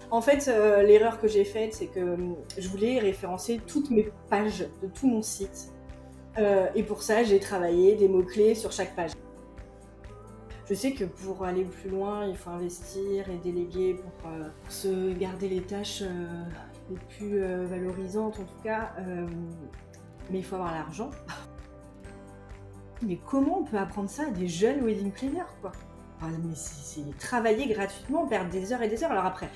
En fait, l'erreur que j'ai faite, c'est que je voulais référencer toutes mes pages de tout mon site. Et pour ça, j'ai travaillé des mots-clés sur chaque page. Je sais que pour aller plus loin, il faut investir et déléguer pour se garder les tâches les plus valorisantes en tout cas. Mais il faut avoir l'argent. Mais comment on peut apprendre ça à des jeunes wedding planners, quoi? Mais c'est travailler gratuitement, perdre des heures et des heures. Alors après,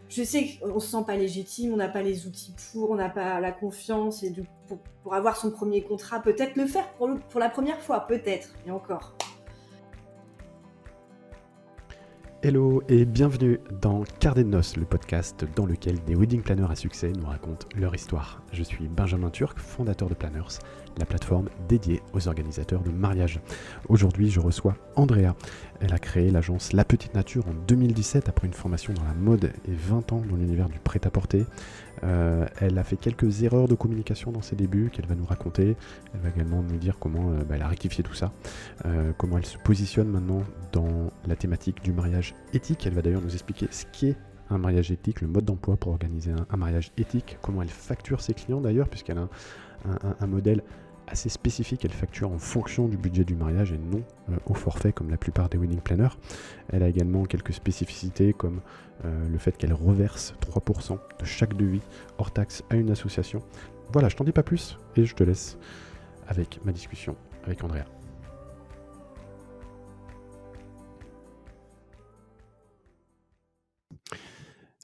je sais qu'on se sent pas légitime, on n'a pas les outils on n'a pas la confiance et pour avoir son premier contrat, peut-être le faire pour la première fois, peut-être, et encore. Hello et bienvenue dans Carnet de Noces, le podcast dans lequel des wedding planners à succès nous racontent leur histoire. Je suis Benjamin Turc, fondateur de Planners, la plateforme dédiée aux organisateurs de mariage. Aujourd'hui, je reçois Andrea. Elle a créé l'agence La Petite Nature en 2017 après une formation dans la mode et 20 ans dans l'univers du prêt-à-porter. Elle a fait quelques erreurs de communication dans ses débuts qu'elle va nous raconter. Elle va également nous dire comment elle a rectifié tout ça, comment elle se positionne maintenant dans la thématique du mariage éthique. Elle va d'ailleurs nous expliquer ce qu'est un mariage éthique, le mode d'emploi pour organiser un mariage éthique, comment elle facture ses clients d'ailleurs, puisqu'elle a un modèle assez spécifique. Elle facture en fonction du budget du mariage et non au forfait comme la plupart des wedding planners. Elle a également quelques spécificités comme le fait qu'elle reverse 3% de chaque devis hors taxe à une association. Voilà, je t'en dis pas plus et je te laisse avec ma discussion avec Andrea.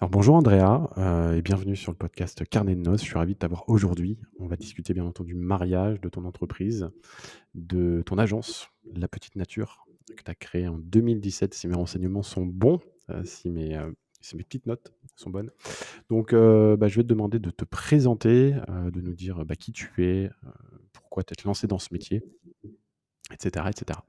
Alors bonjour Andrea et bienvenue sur le podcast Carnet de Noces. Je suis ravi de t'avoir aujourd'hui. On va discuter bien entendu mariage, de ton entreprise, de ton agence, La Petite Nature, que tu as créée en 2017, si mes renseignements sont bons, si mes petites notes sont bonnes. Donc je vais te demander de te présenter, de nous dire qui tu es, pourquoi t'être lancé dans ce métier, etc. etc.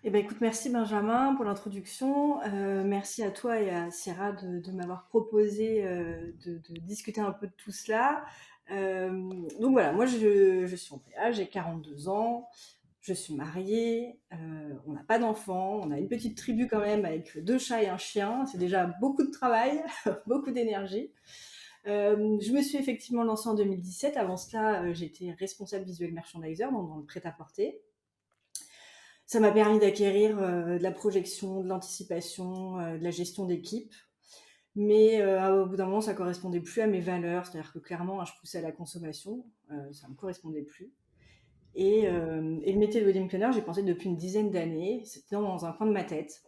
Eh ben, écoute, merci Benjamin pour l'introduction. Merci à toi et à Sierra de m'avoir proposé de discuter un peu de tout cela. Donc voilà, moi je suis Andrea, j'ai 42 ans, je suis mariée, on n'a pas d'enfants, on a une petite tribu quand même avec 2 chats et un chien, c'est déjà beaucoup de travail, beaucoup d'énergie. Je me suis effectivement lancée en 2017. Avant cela, j'étais responsable visuel merchandiser dans le prêt-à-porter. Ça m'a permis d'acquérir de la projection, de l'anticipation, de la gestion d'équipe. Mais au bout d'un moment, ça correspondait plus à mes valeurs. C'est-à-dire que clairement, je poussais à la consommation. Ça me correspondait plus. Et le métier de wedding planner, j'ai pensé depuis une dizaine d'années. C'était dans un coin de ma tête.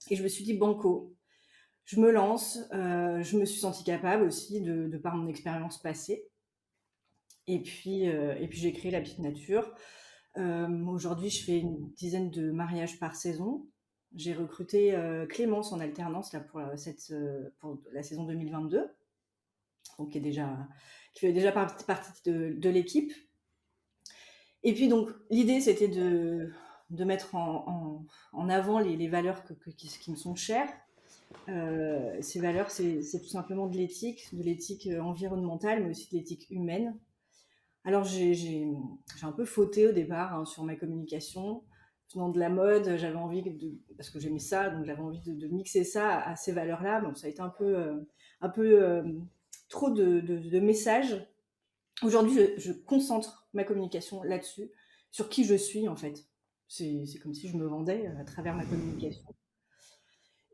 Et je me suis dit, banco, je me lance. Je me suis sentie capable aussi de par mon expérience passée. Et puis j'ai créé La Petite Nature. Aujourd'hui, je fais une dizaine de mariages par saison. J'ai recruté Clémence en alternance là, pour la saison 2022, donc qui fait déjà partie de l'équipe. Et puis donc, l'idée, c'était de mettre en avant les valeurs qui me sont chères. Ces valeurs, c'est tout simplement de l'éthique environnementale, mais aussi de l'éthique humaine. Alors j'ai un peu fauté au départ sur ma communication. Venant de la mode, j'avais envie parce que j'aimais ça, donc j'avais envie de mixer ça à ces valeurs-là. Bon, ça a été un peu trop de messages. Aujourd'hui, je concentre ma communication là-dessus, sur qui je suis en fait. C'est comme si je me vendais à travers ma communication.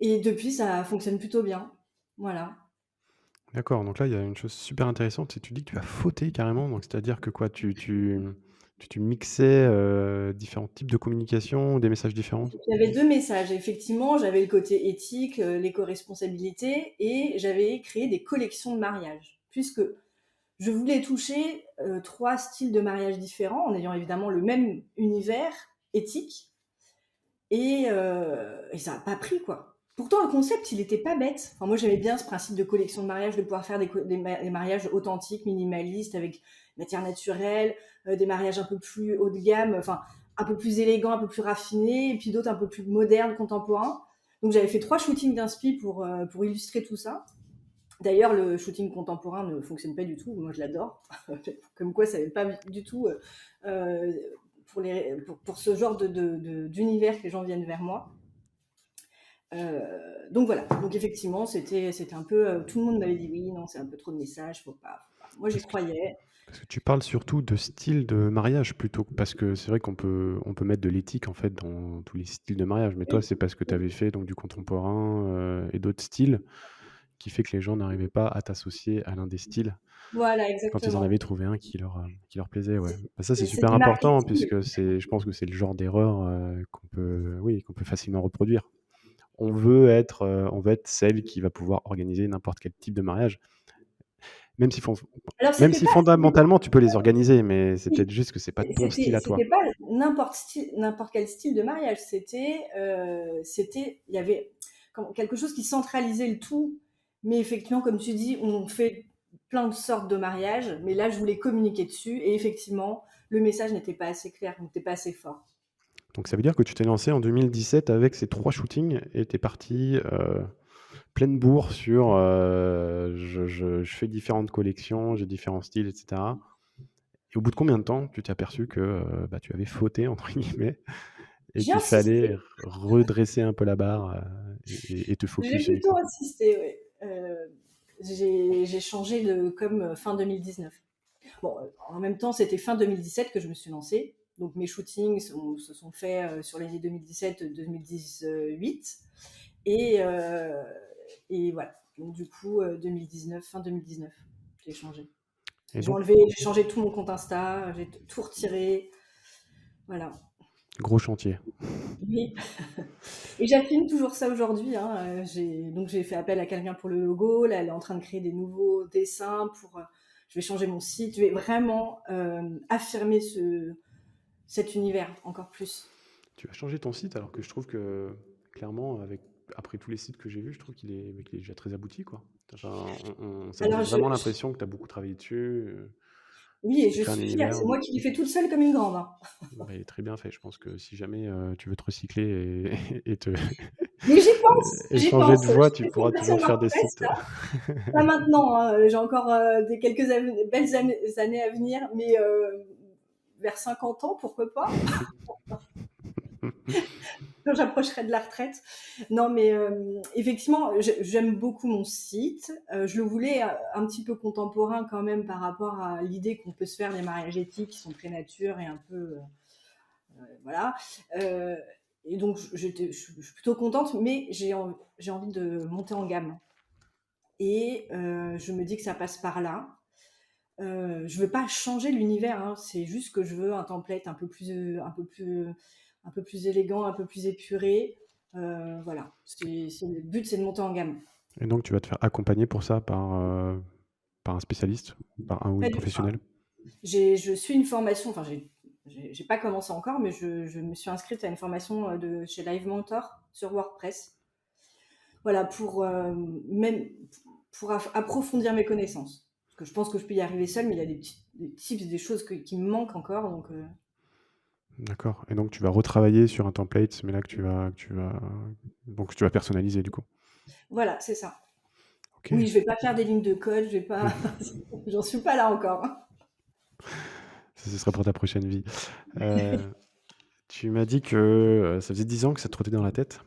Et depuis, ça fonctionne plutôt bien. Voilà. D'accord, donc là il y a une chose super intéressante, c'est que tu dis que tu as fauté carrément, donc c'est-à-dire que quoi, tu mixais différents types de communication, des messages différents? J'avais 2 messages. Effectivement, j'avais le côté éthique, l'éco-responsabilité et j'avais créé des collections de mariage. Puisque je voulais toucher 3 styles de mariage différents en ayant évidemment le même univers éthique et ça a pas pris, quoi. Pourtant, le concept, il était pas bête. Enfin, moi, j'aimais bien ce principe de collection de mariage, de pouvoir faire des mariages authentiques, minimalistes, avec matière naturelle, des mariages un peu plus haut de gamme, enfin, un peu plus élégants, un peu plus raffinés, et puis d'autres un peu plus modernes, contemporains. Donc, j'avais fait 3 shootings d'inspi pour illustrer tout ça. D'ailleurs, le shooting contemporain ne fonctionne pas du tout. Moi, je l'adore. Comme quoi, ça n'est pas du tout euh, pour ce genre d'univers que les gens viennent vers moi. Donc voilà, donc effectivement, c'était un peu, tout le monde m'avait dit: «Oui, non, c'est un peu trop de messages, faut pas, faut pas». Moi, j'y Parce que, croyais. parce que tu parles surtout de style de mariage plutôt parce que c'est vrai qu'on peut mettre de l'éthique en fait dans tous les styles de mariage. Mais toi, Oui, c'est parce que tu avais fait donc du contemporain et d'autres styles qui fait que les gens n'arrivaient pas à t'associer à l'un des styles voilà, quand ils en exactement. avaient trouvé un qui leur plaisait. Ouais. Bah, ça, c'est C'est super du important marketing. puisque je pense que c'est le genre d'erreur qu'on peut facilement reproduire. On veut être celle qui va pouvoir organiser n'importe quel type de mariage. Même si, Alors même si c'était pas fondamentalement tu peux les organiser, mais c'est peut-être oui, juste que c'est pas ton style c'était à toi. c'était pas n'importe quel style de mariage. Il y avait quelque chose qui centralisait le tout. Mais effectivement, comme tu dis, on fait plein de sortes de mariages. Mais là, je voulais communiquer dessus. Et effectivement, le message n'était pas assez clair, n'était pas assez fort. Donc ça veut dire que tu t'es lancé en 2017 avec ces 3 shootings et tu es parti pleine bourre sur je fais différentes collections, j'ai différents styles, etc. Et au bout de combien de temps tu t'es aperçu que bah, tu avais fauté, entre guillemets, et J'ai qu'il fallait insisté. redresser un peu la barre et te J'ai focus plutôt uniquement? insisté, oui. J'ai changé de comme fin 2019. Bon, en même temps, c'était fin 2017 que je me suis lancée. Donc mes shootings se sont faits sur l'année 2017-2018. Et, euh, et voilà. Donc du coup, 2019, fin 2019, j'ai changé. Et donc, J'ai changé tout mon compte Insta, j'ai tout retiré. Voilà. gros chantier. Oui. Et j'affine toujours ça aujourd'hui, hein. Donc j'ai fait appel à quelqu'un pour le logo. Là, elle est en train de créer des nouveaux dessins pour. Je vais changer mon site. Je vais vraiment affirmer cet univers encore plus. Tu vas changer ton site alors que je trouve que clairement, après tous les sites que j'ai vus, je trouve qu'il est déjà très abouti, quoi. Enfin, ça me Alors donne vraiment l'impression que tu as beaucoup travaillé dessus, oui, tu et t'es je créé un suis fière. univers. C'est moi qui l'ai fait toute seule comme une grande, hein. Bah, il est très bien fait. Je pense que si jamais tu veux te recycler et, Mais j'y pense, et j'y changer pense. de Je voie, tu fais une pourras formation toujours faire des WordPress sites. là. Pas maintenant, hein. J'ai encore belles années à venir, mais vers 50 ans, pourquoi pas, quand j'approcherai de la retraite. Non, mais effectivement, j'aime beaucoup mon site. Je le voulais un petit peu contemporain quand même par rapport à l'idée qu'on peut se faire des mariages éthiques qui sont très nature et un peu voilà. Euh, et donc je suis plutôt contente, mais j'ai envie de monter en gamme. Et je me dis que ça passe par là. Je veux pas changer l'univers, hein, c'est juste que je veux un template un peu plus élégant, un peu plus épuré. Voilà, le but, c'est de monter en gamme. Et donc, tu vas te faire accompagner pour ça par un spécialiste, par un ou Pas une du- enfin, professionnelle. je suis une formation, enfin, j'ai pas commencé encore, mais je me suis inscrite à une formation de chez Live Mentor sur WordPress. Voilà, même pour approfondir mes connaissances. Parce que je pense que je peux y arriver seule, mais il y a des tips, des choses qui me manquent encore. Donc, D'accord. Et donc, tu vas retravailler sur un template, mais là donc tu vas personnaliser du coup. voilà, c'est ça. Ok. Oui, je vais pas faire des lignes de code, je vais pas. J'en suis pas là encore. Ça, ce sera pour ta prochaine vie. Euh, Tu m'as dit que ça faisait 10 ans que ça te trottait dans la tête.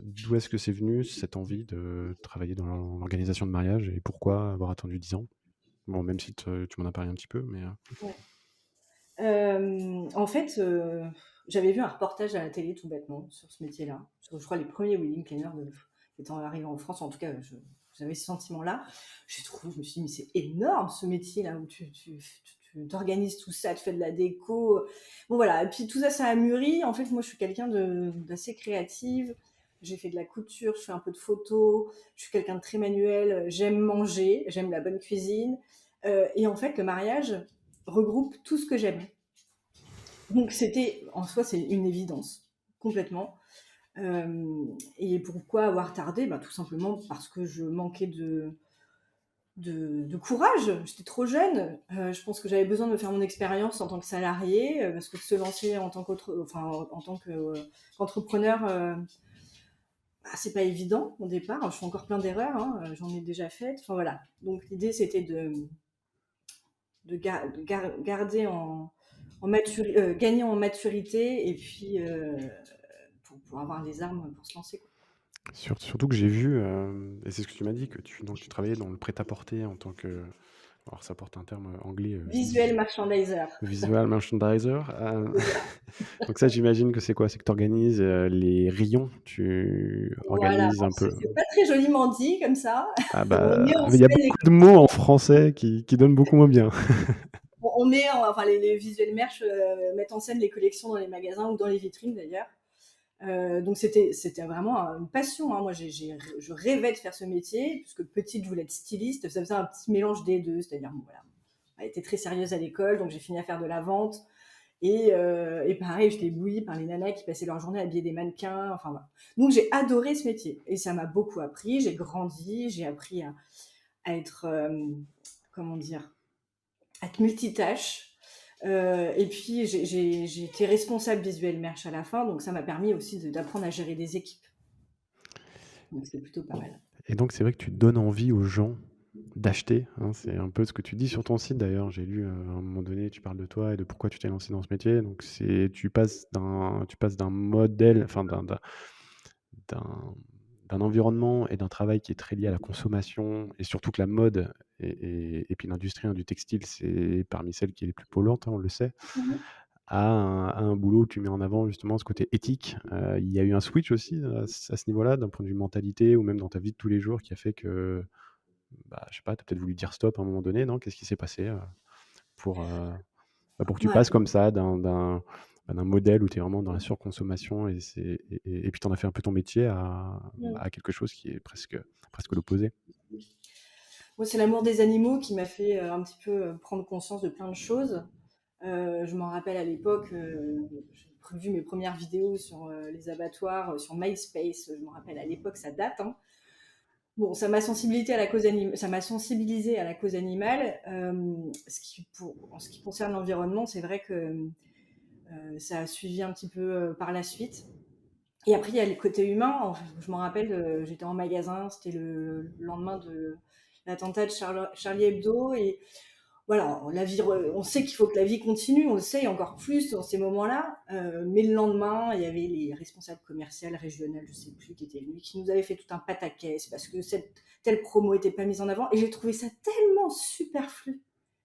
D'où est-ce que c'est venu cette envie de travailler dans l'organisation de mariage et pourquoi avoir attendu 10 ans? Bon, même si tu m'en as parlé un petit peu, mais Ouais. En fait, j'avais vu un reportage à la télé tout bêtement sur ce métier-là. Je crois les premiers wedding planners étant arrivés en France, en tout cas, j'avais ce sentiment-là. Je me suis dit, mais c'est énorme ce métier-là où tu t'organises tout ça, tu fais de la déco. Bon voilà, et puis tout ça, ça a mûri. En fait, moi, je suis quelqu'un d'assez créative. J'ai fait de la couture, je fais un peu de photo, je suis quelqu'un de très manuel, j'aime manger, j'aime la bonne cuisine. Et en fait, le mariage regroupe tout ce que j'aime. Donc en soi, c'est une évidence, complètement. Et pourquoi avoir tardé? Bah, tout simplement parce que je manquais de courage. J'étais trop jeune. Je pense que j'avais besoin de me faire mon expérience en tant que salarié, parce que de se lancer en tant qu'entrepreneur, bah, c'est pas évident au départ. Je fais encore plein d'erreurs, hein, j'en ai déjà faites. Enfin voilà. Donc l'idée, c'était garder gagner en maturité et puis pour avoir les armes pour se lancer, quoi. Surtout que j'ai vu, et c'est ce que tu m'as dit, que tu travaillais dans le prêt-à-porter en tant que, alors ça porte un terme anglais, Visuel merchandiser. visual merchandiser. C'est ça. Donc ça, j'imagine que c'est quoi? C'est que tu organises les rayons, tu Voilà, organises bon, un peu. c'est pas très joliment dit comme ça. Ah On bah, met en il y a scène les beaucoup de mots en collections. français qui donnent beaucoup moins bien. On met enfin les visuels merch mettent en scène les collections dans les magasins ou dans les vitrines d'ailleurs. Donc c'était vraiment une passion, hein. Moi, je rêvais de faire ce métier, puisque petite, je voulais être styliste. Ça faisait un petit mélange des deux, c'est-à-dire, bon, voilà, elle était très sérieuse à l'école, donc j'ai fini à faire de la vente. Et pareil, j'étais éblouie par les nanas qui passaient leur journée à habiller des mannequins. Enfin, voilà. Donc j'ai adoré ce métier, et ça m'a beaucoup appris. J'ai grandi, j'ai appris à être, comment dire, à être multitâche. Et puis j'ai été responsable visuel merch à la fin, donc ça m'a permis aussi d'apprendre à gérer des équipes. Donc c'est plutôt pas mal. Et donc, c'est vrai que tu donnes envie aux gens d'acheter, hein. C'est un peu ce que tu dis sur ton site d'ailleurs. J'ai lu, à un moment donné, tu parles de toi et de pourquoi tu t'es lancé dans ce métier. Donc, tu passes d'un modèle, enfin d'un d'un environnement et d'un travail qui est très lié à la consommation, et surtout que la mode et puis l'industrie, hein, du textile, c'est parmi celles qui est les plus polluantes, hein, on le sait, Mhm. à un boulot où tu mets en avant justement ce côté éthique. Il y a eu un switch aussi à ce niveau-là, d'un point de vue mentalité ou même dans ta vie de tous les jours, qui a fait que, bah, je sais pas, tu as peut-être voulu dire stop à un moment donné, non? Qu'est-ce qui s'est passé pour, pour que tu Ouais. passes comme ça d'un modèle où tu es vraiment dans la surconsommation et puis tu en as fait un peu ton métier Mm. à quelque chose qui est presque l'opposé? Moi, c'est l'amour des animaux qui m'a fait un petit peu prendre conscience de plein de choses. Je m'en rappelle à l'époque, j'ai prévu mes premières vidéos sur les abattoirs, sur MySpace. Je me rappelle à l'époque, ça date, hein. Bon, ça m'a sensibilisé à la cause animale. En ce qui concerne l'environnement, c'est vrai que ça a suivi un petit peu par la suite. Et après, il y a le côté humain. Je m'en rappelle, j'étais en magasin, c'était le lendemain de l'attentat de Charlie Hebdo. Et voilà, on sait qu'il faut que la vie continue, on le sait encore plus dans ces moments-là. Mais le lendemain, il y avait les responsables commerciaux régionales, je sais plus qui étaient venus, qui nous avaient fait tout un pataquès parce que cette telle promo était pas mise en avant. Et j'ai trouvé ça tellement superflu.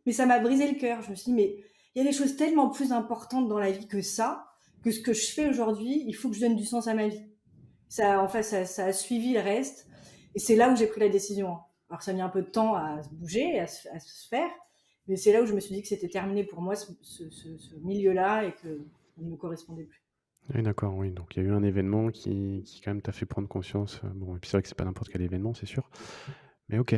Mais ça m'a brisé le cœur. Je me suis dit, mais il y a des choses tellement plus importantes dans la vie que ça, que ce que je fais aujourd'hui. Il faut que je donne du sens à ma vie. Ça, en fait, ça a suivi le reste. Et c'est là où j'ai pris la décision. Alors, ça a mis un peu de temps à se bouger, à se faire. Mais c'est là où je me suis dit que c'était terminé pour moi, ce milieu-là, et que ça ne me correspondait plus. Oui, d'accord, oui. Donc il y a eu un événement qui quand même t'a fait prendre conscience. Bon, et puis c'est vrai que c'est pas n'importe quel événement, c'est sûr. Mais OK.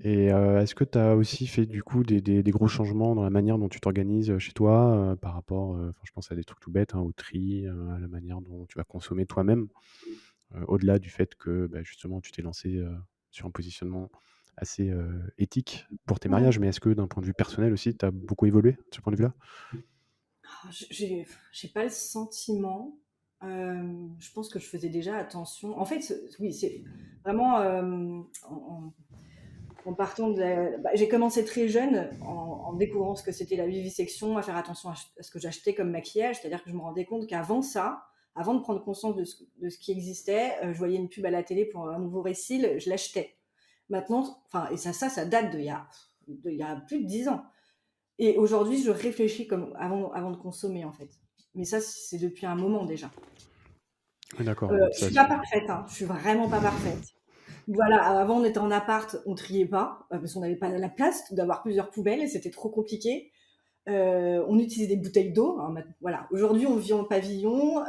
Et est-ce que tu as aussi fait du coup des gros changements dans la manière dont tu t'organises, chez toi, par rapport, enfin je pense à des trucs tout bêtes, hein, au tri, à la manière dont tu vas consommer toi-même, au-delà du fait que, bah, justement tu t'es lancé sur un positionnement assez, éthique pour tes Mmh. mariages. Mais est-ce que d'un point de vue personnel aussi, tu as beaucoup évolué de ce point de vue-là? J'ai pas le sentiment. Je pense que je faisais déjà attention. En fait, oui, c'est vraiment en partant j'ai commencé très jeune en découvrant ce que c'était la vivisection, à faire attention à ce que j'achetais comme maquillage. C'est-à-dire que je me rendais compte qu'avant ça, avant de prendre conscience de ce qui existait, je voyais une pub à la télé pour un nouveau récil, je l'achetais. Maintenant, enfin, et ça date il y a plus de 10 ans. Et aujourd'hui, je réfléchis comme avant de consommer, en fait. Mais ça, c'est depuis un moment déjà. Oui, d'accord, donc Je ça suis pas se parfaite, hein. Je suis vraiment pas parfaite. Voilà, avant on était en appart, on triait pas parce qu'on n'avait pas la place d'avoir plusieurs poubelles et c'était trop compliqué. On utilisait des bouteilles d'eau, hein, voilà. Aujourd'hui, on vit en pavillon,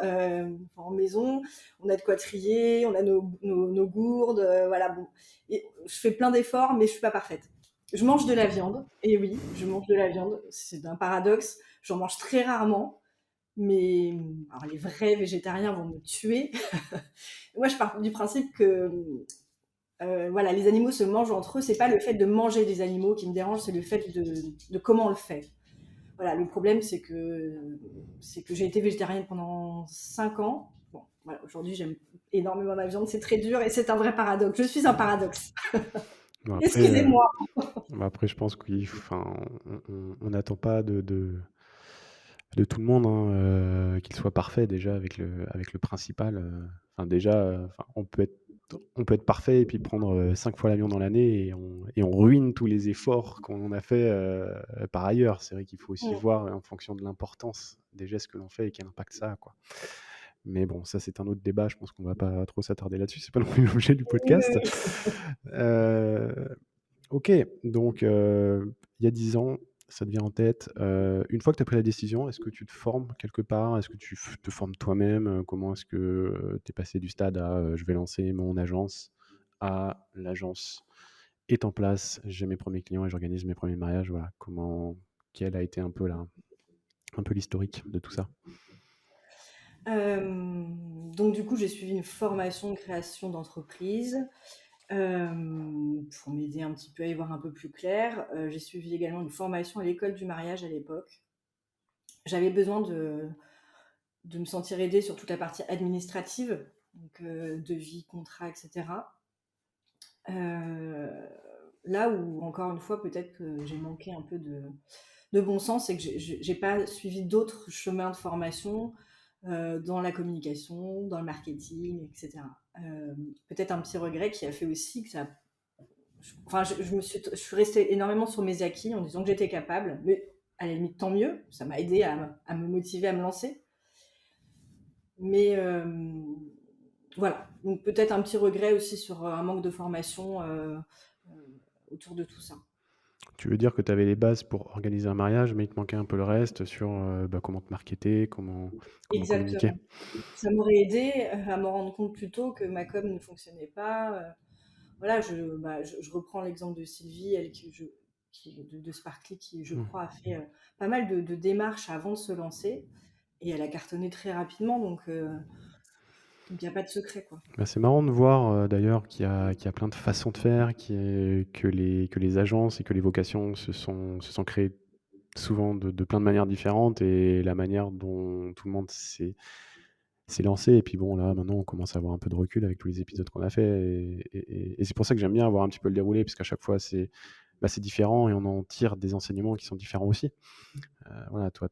en maison, on a de quoi trier, on a nos gourdes, voilà. Bon, et je fais plein d'efforts, mais je suis pas parfaite. Je mange de la viande, et oui, je mange de la viande. C'est un paradoxe. J'en mange très rarement, mais alors les vrais végétariens vont me tuer. Moi, je pars du principe que voilà, les animaux se mangent entre eux. C'est pas le fait de manger des animaux qui me dérange, c'est le fait de comment on le fait. Voilà, le problème, c'est que j'ai été végétarienne pendant 5 ans. Bon, voilà, aujourd'hui, j'aime énormément la viande, c'est très dur et c'est un vrai paradoxe. Je suis un paradoxe. bon après, Excusez-moi. je pense enfin, on n'attend pas de tout le monde, hein, qu'il soit parfait déjà avec le principal. Enfin déjà, enfin, on peut être on peut être parfait et puis prendre 5 fois l'avion dans l'année et on ruine tous les efforts qu'on a fait par ailleurs. C'est vrai qu'il faut aussi Mmh. voir en fonction de l'importance des gestes que l'on fait et quel impact ça a, quoi. Mais bon, ça, c'est un autre débat. Je pense qu'on va pas trop s'attarder là-dessus. C'est pas non plus l'objet du Oui, podcast. oui, oui. Euh, ok, donc il y a 10 ans, ça te vient en tête. Une fois que tu as pris la décision, est-ce que tu te formes quelque part? Est-ce que tu te formes toi-même? Comment est-ce que tu es passé du stade à je vais lancer mon agence à l'agence est en place, j'ai mes premiers clients et j'organise mes premiers mariages? Voilà, quel a été un peu l'historique de tout ça? Donc du coup, j'ai suivi une formation de création d'entreprise, pour m'aider un petit peu à y voir un peu plus clair. J'ai suivi également une formation à l'école du mariage à l'époque. J'avais besoin de me sentir aidée sur toute la partie administrative, donc devis, contrat, etc. Là où, encore une fois, peut-être que j'ai manqué un peu de bon sens, c'est que j'ai pas suivi d'autres chemins de formation dans la communication, dans le marketing, etc. Peut-être un petit regret qui a fait aussi que ça. Enfin, je suis restée énormément sur mes acquis en disant que j'étais capable, mais à la limite, tant mieux, ça m'a aidé à me motiver à me lancer. Mais voilà, donc peut-être un petit regret aussi sur un manque de formation autour de tout ça. Tu veux dire que tu avais les bases pour organiser un mariage, mais il te manquait un peu le reste sur comment te marketer, comment communiquer. Exactement. Ça m'aurait aidé à me rendre compte plus tôt que ma com ne fonctionnait pas. Voilà, je reprends l'exemple de Sylvie, elle de Sparkly, qui, je Hmm. crois, a fait pas mal de démarches avant de se lancer. Et elle a cartonné très rapidement, donc il n'y a pas de secret, quoi. Bah, c'est marrant de voir d'ailleurs qu'il y a plein de façons de faire, que les agences et que les vocations se sont créées souvent de plein de manières différentes et la manière dont tout le monde s'est lancé. Et puis bon, là, maintenant, on commence à avoir un peu de recul avec tous les épisodes qu'on a fait. Et c'est pour ça que j'aime bien avoir un petit peu le déroulé, parce qu'à chaque fois, c'est différent et on en tire des enseignements qui sont différents aussi. Voilà, toi,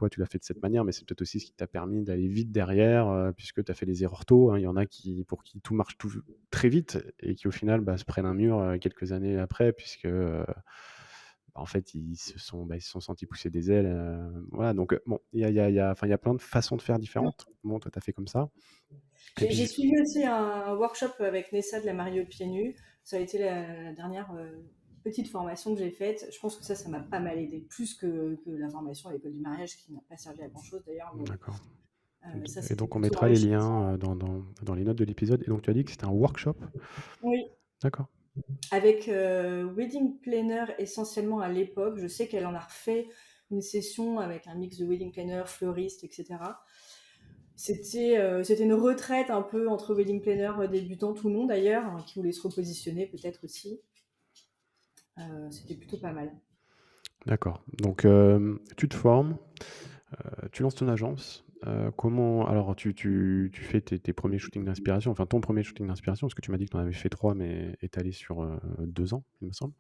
tu l'as fait de cette manière, mais c'est peut-être aussi ce qui t'a permis d'aller vite derrière, puisque tu as fait les erreurs tôt, hein. Il y en a pour qui tout marche très vite et qui, au final, se prennent un mur quelques années après, puisque, en fait, ils se sont sentis pousser des ailes. Voilà, donc, bon, enfin, il y a plein de façons de faire différentes. Bon, toi, tu as fait comme ça. Et J'ai puis, suivi aussi un workshop avec Nessa de la Marie Pieds Nus. Ça a été la dernière petite formation que j'ai faite. Je pense que ça m'a pas mal aidé, plus que la formation à l'école du mariage qui n'a pas servi à grand chose d'ailleurs. Mais d'accord. ça, Et c'était donc, on plutôt mettra les enrichissant. liens dans les notes de l'épisode. Et donc, tu as dit que c'était un workshop. Oui, D'accord. avec wedding planner essentiellement à l'époque. Je sais qu'elle en a refait une session avec un mix de wedding planner, fleuriste, etc. C'était une retraite un peu entre wedding planner débutant ou non d'ailleurs, hein, qui voulait se repositionner peut-être aussi. C'était plutôt pas mal. D'accord. Donc, tu te formes, tu lances ton agence. Alors, tu fais tes premiers shootings d'inspiration, enfin ton premier shooting d'inspiration, parce que tu m'as dit que tu en avais fait 3, mais étalé sur 2 ans, il me semble.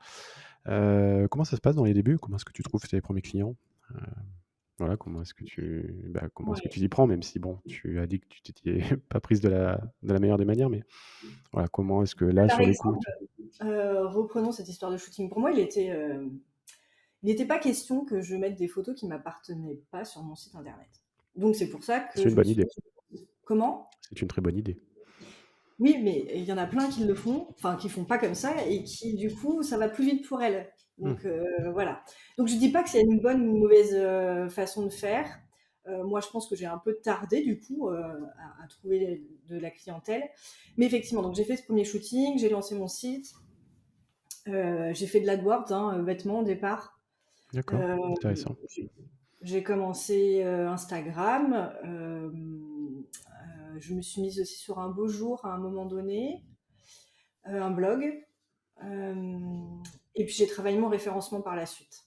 Comment ça se passe dans les débuts? Comment est-ce que tu trouves tes premiers clients? Euh, voilà, comment est-ce que Ouais. tu t'y prends, même si bon, tu as dit que tu t'étais pas prise de la meilleure des manières, mais voilà, comment est-ce que là, Par sur le coup, exemple, reprenons cette histoire de shooting. Pour moi, il n'était pas question que je mette des photos qui m'appartenaient pas sur mon site internet. Donc c'est pour ça que c'est une je me bonne suis idée. dit, comment? C'est une très bonne idée. Oui, mais il y en a plein qui le font, enfin qui font pas comme ça et qui du coup ça va plus vite pour elles. Hmm. Donc voilà. Donc je dis pas que c'est une bonne ou une mauvaise façon de faire. Moi je pense que j'ai un peu tardé du coup à trouver de la clientèle. Mais effectivement, donc j'ai fait ce premier shooting, j'ai lancé mon site, j'ai fait de l'AdWords, hein, vêtements au départ. D'accord, Euh, intéressant. j'ai commencé Instagram. Je me suis mise aussi sur un beau jour à un moment donné, un blog. Et puis j'ai travaillé mon référencement par la suite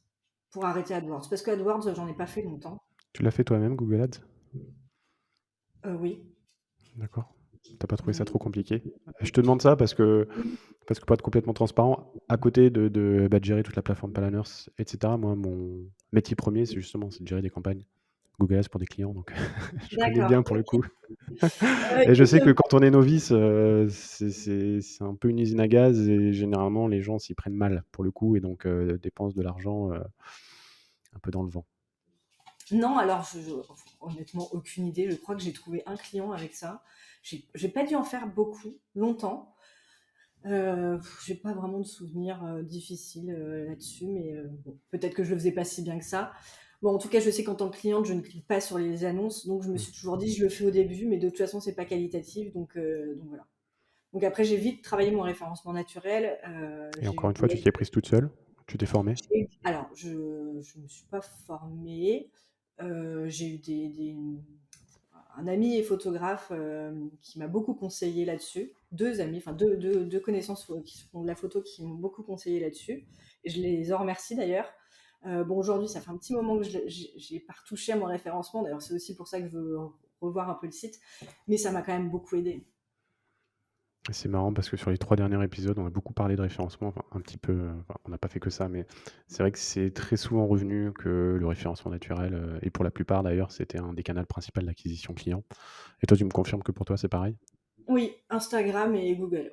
pour arrêter AdWords. Parce que AdWords, j'en ai pas fait longtemps. Tu l'as fait toi-même, Google Ads? Oui. D'accord. T'as pas trouvé ça trop compliqué? Je te demande ça parce que pour être complètement transparent, à côté de gérer toute la plateforme Planners, etc., moi, mon métier premier, c'est de gérer des campagnes Google Ads pour des clients, donc je connais D'accord, bien pour le OK. coup. Et je Écoute, sais que quand on est novice, c'est un peu une usine à gaz et généralement les gens s'y prennent mal pour le coup et donc dépensent de l'argent, un peu dans le vent. non, alors honnêtement, aucune idée. Je crois que j'ai trouvé un client avec ça. J'ai pas dû en faire beaucoup, longtemps. J'ai pas vraiment de souvenirs difficiles là-dessus, mais bon, peut-être que je le faisais pas si bien que ça. Bon, en tout cas, je sais qu'en tant que cliente, je ne clique pas sur les annonces, donc je me Mmh. suis toujours dit, je le fais au début, mais de toute façon, c'est pas qualitatif, donc voilà. Donc après, j'ai vite travaillé mon référencement naturel. Et J'ai encore eu une fois, tu t'y es prise toute seule? Tu t'es formée? alors, je me suis pas formée. J'ai eu un ami et photographe qui m'a beaucoup conseillé là-dessus. Deux amis, enfin deux connaissances qui font de la photo qui m'ont beaucoup conseillé là-dessus. Et je les en remercie d'ailleurs. Bon, aujourd'hui, ça fait un petit moment que j'ai pas retouché à mon référencement. D'ailleurs, c'est aussi pour ça que je veux revoir un peu le site. Mais ça m'a quand même beaucoup aidé. C'est marrant parce que sur les 3 derniers épisodes, on a beaucoup parlé de référencement, enfin un petit peu, enfin on n'a pas fait que ça, mais c'est vrai que c'est très souvent revenu que le référencement naturel, et pour la plupart d'ailleurs, c'était un des canaux principaux d'acquisition client. Et toi, tu me confirmes que pour toi, c'est pareil? Oui, Instagram et Google.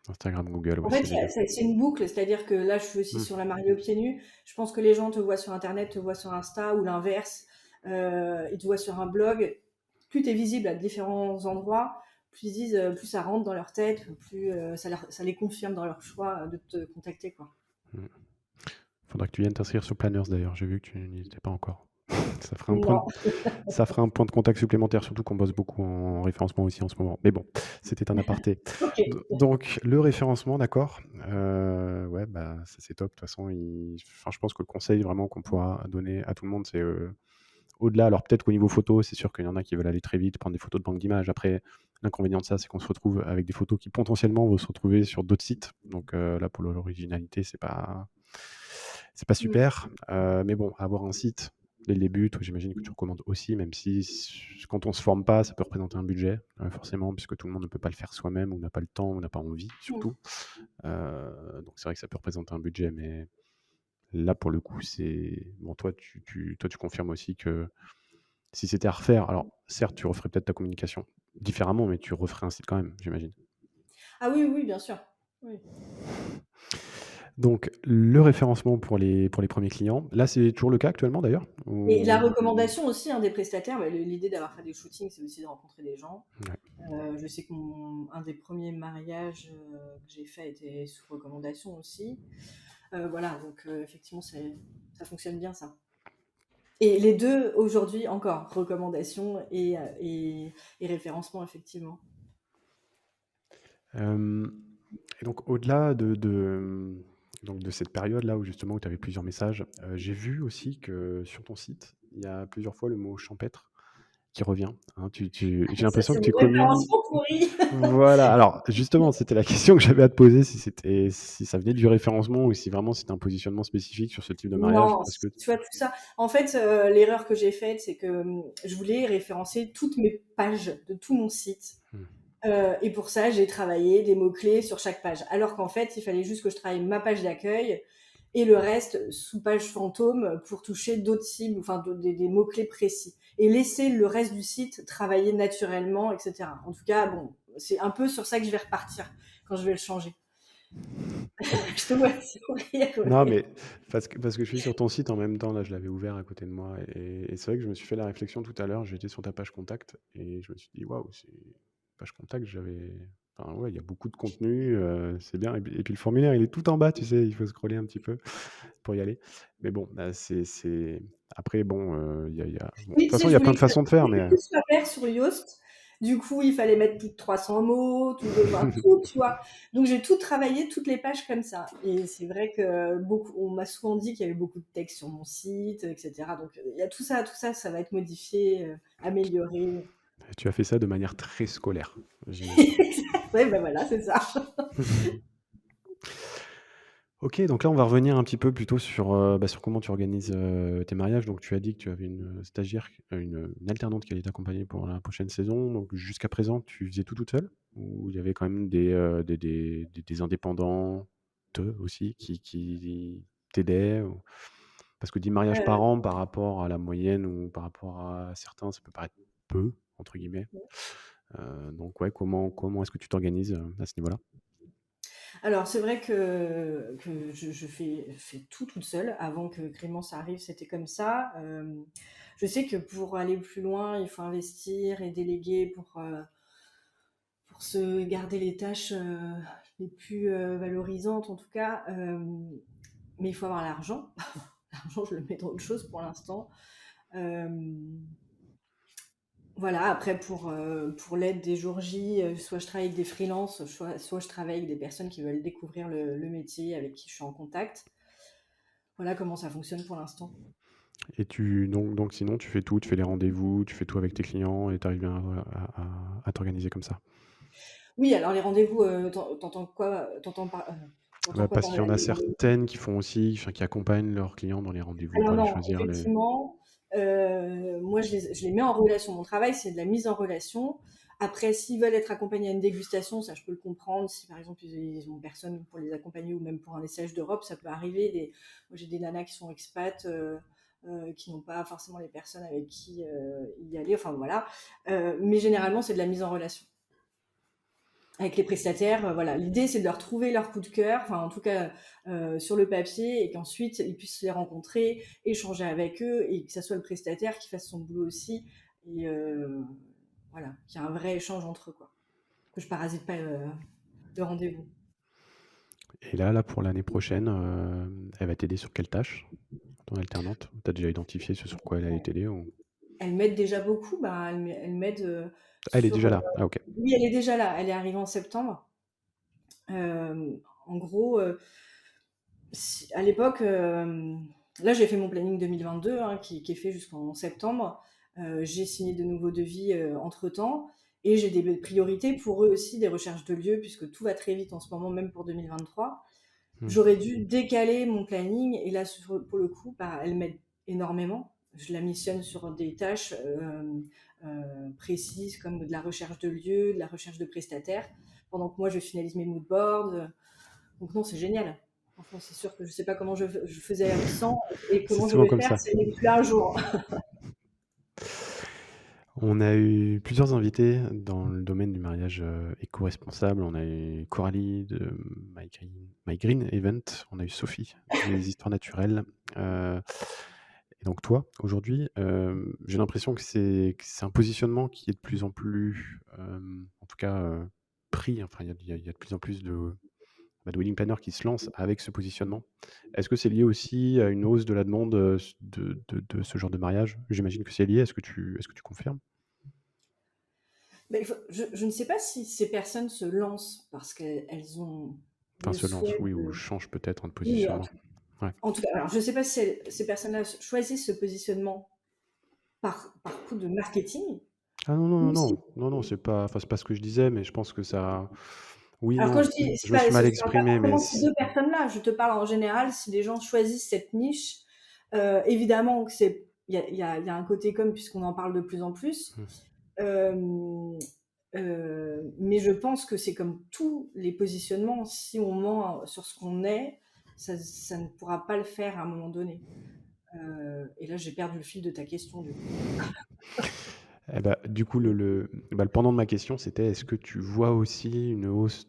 Instagram, Google, En ouais, fait, c'est les 2. c'est une boucle, c'est-à-dire que là, je suis aussi Mmh. sur la mariée aux pieds nus. Je pense que les gens te voient sur Internet, te voient sur Insta ou l'inverse. Ils te voient sur un blog. Plus tu es visible à différents endroits, plus ils disent, plus ça rentre dans leur tête, plus ça les confirme dans leur choix de te contacter, quoi. Mmh. Faudra que tu viennes t'inscrire sur Planners d'ailleurs, j'ai vu que tu n'y étais pas encore. Ça fera un point de Non. Ça fera un point de contact supplémentaire, surtout qu'on bosse beaucoup en référencement aussi en ce moment. Mais bon, c'était un aparté. Ok. Donc le référencement, d'accord. Ouais, bah, ça c'est top. De toute façon, enfin, je pense que le conseil vraiment qu'on pourra donner à tout le monde, c'est au-delà. Alors peut-être qu'au niveau photo, c'est sûr qu'il y en a qui veulent aller très vite, prendre des photos de banque d'images. Après, l'inconvénient de ça, c'est qu'on se retrouve avec des photos qui potentiellement vont se retrouver sur d'autres sites. Donc là, pour l'originalité, c'est pas Mm. super. Mais bon, avoir un site dès le début, toi, j'imagine que tu recommandes aussi, même si quand on se forme pas, ça peut représenter un budget, forcément, puisque tout le monde ne peut pas le faire soi-même, ou n'a pas le temps, ou n'a pas envie, surtout. Donc c'est vrai que ça peut représenter un budget, mais là, pour le coup, c'est bon. Toi, tu confirmes aussi que si c'était à refaire, alors certes, tu referais peut-être ta communication différemment, mais tu referais un site quand même, j'imagine. Ah oui, oui, bien sûr. Oui. Donc le référencement pour les premiers clients, là, c'est toujours le cas actuellement d'ailleurs? Et la Ou recommandation aussi des prestataires, bah, l'idée d'avoir fait des shootings, c'est aussi de rencontrer des gens. ouais. Je sais que un des premiers mariages que j'ai fait était sous recommandation aussi. Voilà, donc effectivement, ça fonctionne bien ça. Et les deux aujourd'hui encore, recommandation et référencement, effectivement. Hem Et donc au-delà de cette période-là où justement où tu avais plusieurs messages, j'ai vu aussi que sur ton site, il y a plusieurs fois le mot champêtre qui revient, hein. J'ai Ça, l'impression c'est que mon tu communiques. référencement pourri. Voilà, alors justement, c'était la question que j'avais à te poser, si ça venait du référencement ou si vraiment c'était un positionnement spécifique sur ce type de mariage Non, parce que tu vois, tout ça. En fait, l'erreur que j'ai faite, c'est que je voulais référencer toutes mes pages de tout mon site. mmh, Et pour ça, j'ai travaillé des mots-clés sur chaque page. Alors qu'en fait, il fallait juste que je travaille ma page d'accueil et le reste sous page fantôme pour toucher d'autres cibles, enfin des mots-clés précis. Et laisser le reste du site travailler naturellement, etc. En tout cas, bon, c'est un peu sur ça que je vais repartir quand je vais le changer. Je te vois sourire, non, mais... mais parce que je suis sur ton site en même temps, là, je l'avais ouvert à côté de moi et c'est vrai que je me suis fait la réflexion tout à l'heure, j'étais sur ta page contact et je me suis dit: «Waouh, c'est page contact, enfin, ouais, il y a beaucoup de contenu, c'est bien» et puis le formulaire, il est tout en bas, tu sais, il faut scroller un petit peu pour y aller. Mais bon, bah, c'est après bon, bon, de toute Oui, tu façon, sais, il y a plein de façons de faire, mais tout soit faire sur Yoast. Du coup, il fallait mettre plus de 300 mots, enfin, tout, tu vois. Donc, j'ai tout travaillé, toutes les pages comme ça. Et c'est vrai que on m'a souvent dit qu'il y avait beaucoup de texte sur mon site, etc. Donc, il y a tout ça, ça va être modifié, amélioré. tu as fait ça de manière très scolaire, j'imagine. Ouais, ben voilà, c'est ça. OK, donc là, on va revenir un petit peu plutôt sur comment tu organises, tes mariages. Donc tu as dit que tu avais une stagiaire, une alternante qui allait t'accompagner pour la prochaine saison. Donc jusqu'à présent, tu faisais tout toute seule? Ou il y avait quand même des indépendants aussi qui t'aidaient ou? Parce que 10 mariages Heu, par an par rapport à la moyenne ou par rapport à certains, ça peut paraître «peu» entre guillemets. Donc ouais, comment est-ce que tu t'organises, à ce niveau-là? alors c'est vrai que je fais tout toute seule. Avant que Clémence arrive, c'était comme ça. Je sais que pour aller plus loin, il faut investir et déléguer pour se garder les tâches, les plus, valorisantes en tout cas, mais il faut avoir l'argent. L'argent, je le mets dans autre chose pour l'instant. Hem, voilà, après pour l'aide des jours J, soit je travaille avec des freelances, soit je travaille avec des personnes qui veulent découvrir le métier avec qui je suis en contact. Voilà comment ça fonctionne pour l'instant. Et donc sinon tu fais tout, tu fais les rendez-vous, tu fais tout avec tes clients et tu arrives bien à t'organiser comme ça? Oui, alors les rendez-vous, t'entends quoi? T'entends Bah, quoi parce par qu'il y là? en a certaines qui font aussi enfin qui accompagnent leurs clients dans les rendez-vous Alors pour les non, choisir les effectivement, moi je les mets en relation. Mon travail, c'est de la mise en relation. Après, s'ils veulent être accompagnés à une dégustation, ça je peux le comprendre. Si par exemple ils ont personne pour les accompagner ou même pour un essayage d'Europe, ça peut arriver. Moi j'ai des nanas qui sont expats, qui n'ont pas forcément les personnes avec qui y aller. Enfin voilà. Mais généralement, c'est de la mise en relation avec les prestataires. Voilà, l'idée c'est de leur trouver leur coup de cœur, enfin en tout cas sur le papier, et qu'ensuite ils puissent les rencontrer, échanger avec eux, et que ça soit le prestataire qui fasse son boulot aussi, et voilà, qu'il y a un vrai échange entre eux, quoi. Que je parasite pas le rendez-vous. et là pour l'année prochaine, elle va t'aider sur quelle tâche? Ton alternante? Tu as déjà identifié ce sur quoi elle allait t'aider ou Elle m'aide déjà beaucoup, bah, elle m'aide ah, elle est sur. déjà là? Ah OK. Oui, elle est déjà là, elle est arrivée en septembre. En gros, à l'époque, là j'ai fait mon planning 2022, hein, qui est fait jusqu'en septembre. J'ai signé de nouveaux devis entre temps, et j'ai des priorités pour eux aussi, des recherches de lieux, puisque tout va très vite en ce moment, même pour 2023. Mmh. J'aurais dû décaler mon planning, et là pour le coup, bah, elle m'aide énormément. Je la missionne sur des tâches précises, comme de la recherche de lieux, de la recherche de prestataires, pendant que moi je finalise mes mood boards. Donc non, c'est génial. Franchement, c'est sûr que je sais pas comment je faisais sans, et C'est comment je souvent vais comme faire ça. si elle n'est plus là un jour. On a eu plusieurs invités dans le domaine du mariage, éco-responsable. On a eu Coralie de My Green Event, on a eu Sophie des Histoires naturelles, et donc toi, aujourd'hui, j'ai l'impression que c'est un positionnement qui est de plus en plus, en tout cas, pris. Enfin, il y a de plus en plus de wedding planners qui se lancent avec ce positionnement. Est-ce que c'est lié aussi à une hausse de la demande, de ce genre de mariage? J'imagine que c'est lié. Est-ce que tu confirmes? Mais je ne sais pas si ces personnes se lancent parce qu'elles ont Enfin, le se lance, souhait oui, ou de. change peut-être un de Oui, positionnement. Ouais. en tout cas, alors je ne sais pas si ces personnes-là choisissent ce positionnement par coup de marketing, Ah non, non, non, ou si. non, non, non, c'est pas ce que je disais, mais je pense que ça oui, Alors quand non, je dis, je me suis mal je parle pas exprimé, mais forcément de ces deux personnes-là. Je te parle en général, si les gens choisissent cette niche. Évidemment que il y a un côté com, puisqu'on en parle de plus en plus. mmh, Mais je pense que c'est comme tous les positionnements. Si on ment sur ce qu'on est, ça ne pourra pas le faire à un moment donné. Et là, j'ai perdu le fil de ta question, du coup. et bah, du coup, le pendant de ma question, c'était est-ce que tu vois aussi une hausse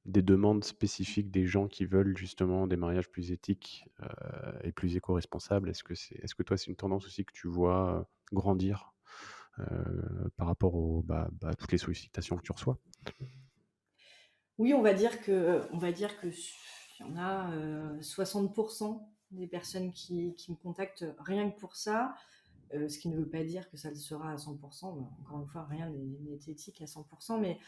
des demandes spécifiques des gens qui veulent justement des mariages plus éthiques, et plus éco-responsables? Est-ce que toi, c'est une tendance aussi que tu vois, grandir, par rapport à toutes les sollicitations que tu reçois? Oui, on va dire que il y en a 60% des personnes qui me contactent rien que pour ça. Ce qui ne veut pas dire que ça le sera à 100%. Bah, encore une fois, rien n'est éthique à 100%, mais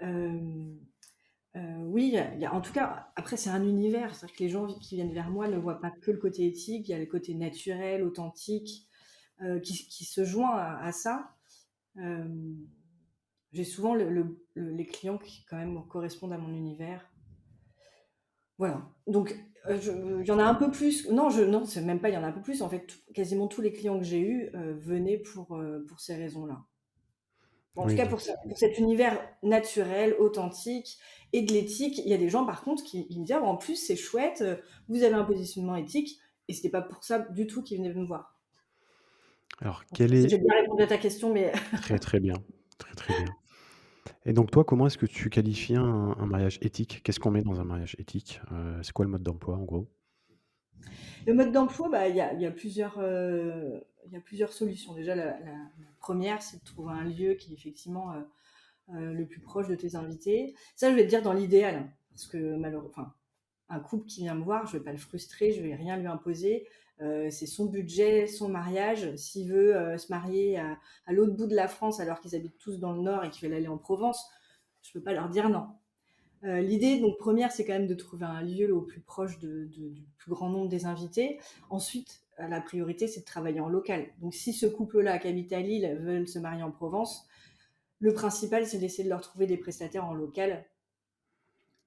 euh, oui, en tout cas, après, c'est un univers. C'est-à-dire que les gens qui viennent vers moi ne voient pas que le côté éthique, il y a le côté naturel, authentique, qui se joint à ça. Euh, j'ai souvent les clients qui, quand même, correspondent à mon univers. Voilà. Donc, il y en a un peu plus. Non, non, c'est même pas, il y en a un peu plus. En fait, quasiment tous les clients que j'ai eus venaient pour ces raisons-là. En tout Oui, cas, donc pour cet univers naturel, authentique, et de l'éthique. Il y a des gens, par contre, qui me disent: ah, en plus, c'est chouette, vous avez un positionnement éthique, et c'était pas pour ça du tout qu'ils venaient me voir. Alors, Donc je sais quel pas si est j'ai bien répondu à ta question, mais très, très bien, très, très bien. Et donc toi, comment est-ce que tu qualifies un mariage éthique? Qu'est-ce qu'on met dans un mariage éthique? C'est quoi le mode d'emploi, en gros? le mode d'emploi, bah, il y a plusieurs solutions. Déjà, la 1re, c'est de trouver un lieu qui est effectivement, le plus proche de tes invités. Ça, je vais te dire dans l'idéal, hein, parce que enfin, un couple qui vient me voir, je vais pas le frustrer, je vais rien lui imposer. C'est son budget, son mariage. S'il veut, se marier à l'autre bout de la France alors qu'ils habitent tous dans le nord et qu'ils veulent aller en Provence, je peux pas leur dire non. L'idée, donc, première, c'est quand même de trouver un lieu au plus proche du plus grand nombre des invités. Ensuite, la priorité, c'est de travailler en local. Donc, si ce couple-là, qui habite à Lille, veulent se marier en Provence, le principal, c'est d'essayer de leur trouver des prestataires en local.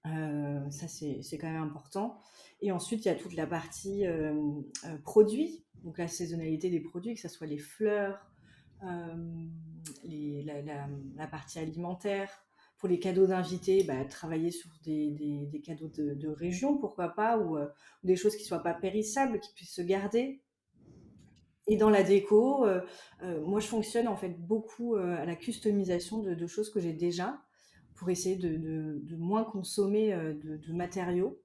Ça, c'est quand même important. Et ensuite, il y a toute la partie produits, donc la saisonnalité des produits, que ce soit les fleurs, euh, la partie alimentaire. Pour les cadeaux d'invités, bah, travailler sur des cadeaux de région, pourquoi pas, ou des choses qui ne soient pas périssables, qui puissent se garder. Et dans la déco, moi je fonctionne en fait beaucoup à la customisation de choses que j'ai déjà, pour essayer de moins consommer de matériaux,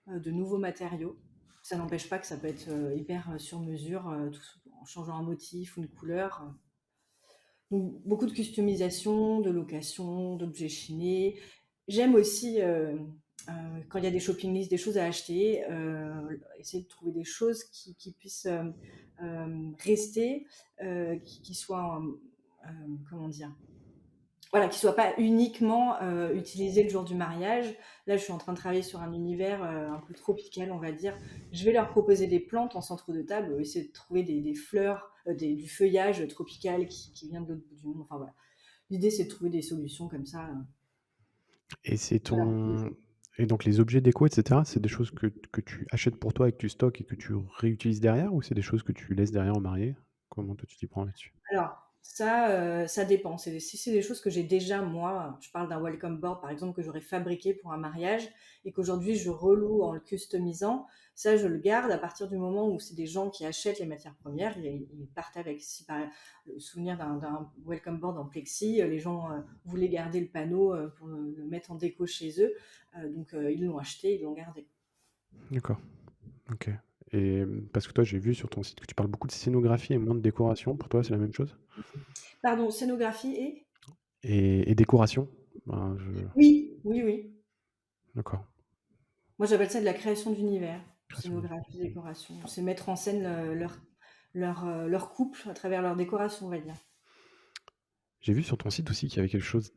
de nouveaux matériaux. Ça n'empêche pas que ça peut être hyper sur mesure, en changeant un motif ou une couleur. Donc beaucoup de customisation, de location, d'objets chinés. J'aime aussi, quand il y a des shopping lists, des choses à acheter, essayer de trouver des choses qui puissent rester, qui soient, comment dire, voilà, qui soit pas uniquement utilisé le jour du mariage. Là, je suis en train de travailler sur un univers un peu tropical, on va dire. Je vais leur proposer des plantes en centre de table, essayer de trouver des fleurs, du feuillage tropical qui vient de l'autre bout du monde. Enfin voilà. L'idée, c'est de trouver des solutions comme ça. Et c'est Voilà. ton et donc les objets déco et cetera, c'est des choses que tu achètes pour toi et que tu stockes et que tu réutilises derrière? Ou c'est des choses que tu laisses derrière au marié? Comment toi tu t'y prends là-dessus? Alors, ça dépend. Si c'est des choses que j'ai déjà, moi, je parle d'un welcome board, par exemple, que j'aurais fabriqué pour un mariage et qu'aujourd'hui je reloue en le customisant, ça, je le garde à partir du moment où c'est des gens qui achètent les matières premières. Ils partent avec, si par le souvenir d'un welcome board en plexi, les gens voulaient garder le panneau pour le mettre en déco chez eux. Donc, ils l'ont acheté, ils l'ont gardé. D'accord, OK. Et parce que toi, j'ai vu sur ton site que tu parles beaucoup de scénographie et moins de décoration. Pour toi, c'est la même chose? Pardon, scénographie et Et décoration? Ben, oui, oui, oui. d'accord. Moi, j'appelle ça de la création d'univers, Création d'univers. scénographie, décoration. C'est mettre en scène leur couple à travers leur décoration, on va dire. J'ai vu sur ton site aussi qu'il y avait quelque chose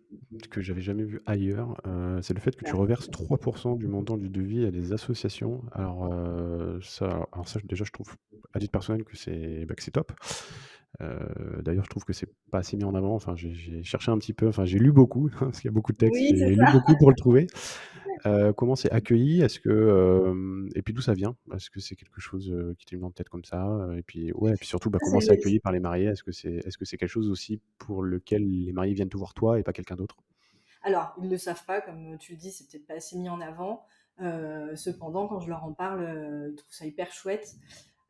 que j'avais jamais vu ailleurs, c'est le fait que tu reverses 3 du montant du devis à des associations. Alors ça déjà je trouve à titre personnel que c'est top. D'ailleurs je trouve que c'est pas assez mis en avant. Enfin j'ai cherché un petit peu, enfin j'ai lu beaucoup, parce qu'il y a beaucoup de textes, Oui, c'est j'ai lu ça. beaucoup pour le trouver. Comment c'est accueilli? Est-ce que, et puis d'où ça vient? Est-ce que c'est quelque chose, qui t'est venu en tête comme ça? Et puis ouais, et puis surtout, bah, Ça, comment c'est accueilli par les mariés? Est-ce que c'est quelque chose aussi pour lequel les mariés viennent te voir toi et pas quelqu'un d'autre? Alors, ils ne le savent pas, comme tu le dis, c'est peut-être pas assez mis en avant. Cependant, quand je leur en parle, ils trouvent ça hyper chouette.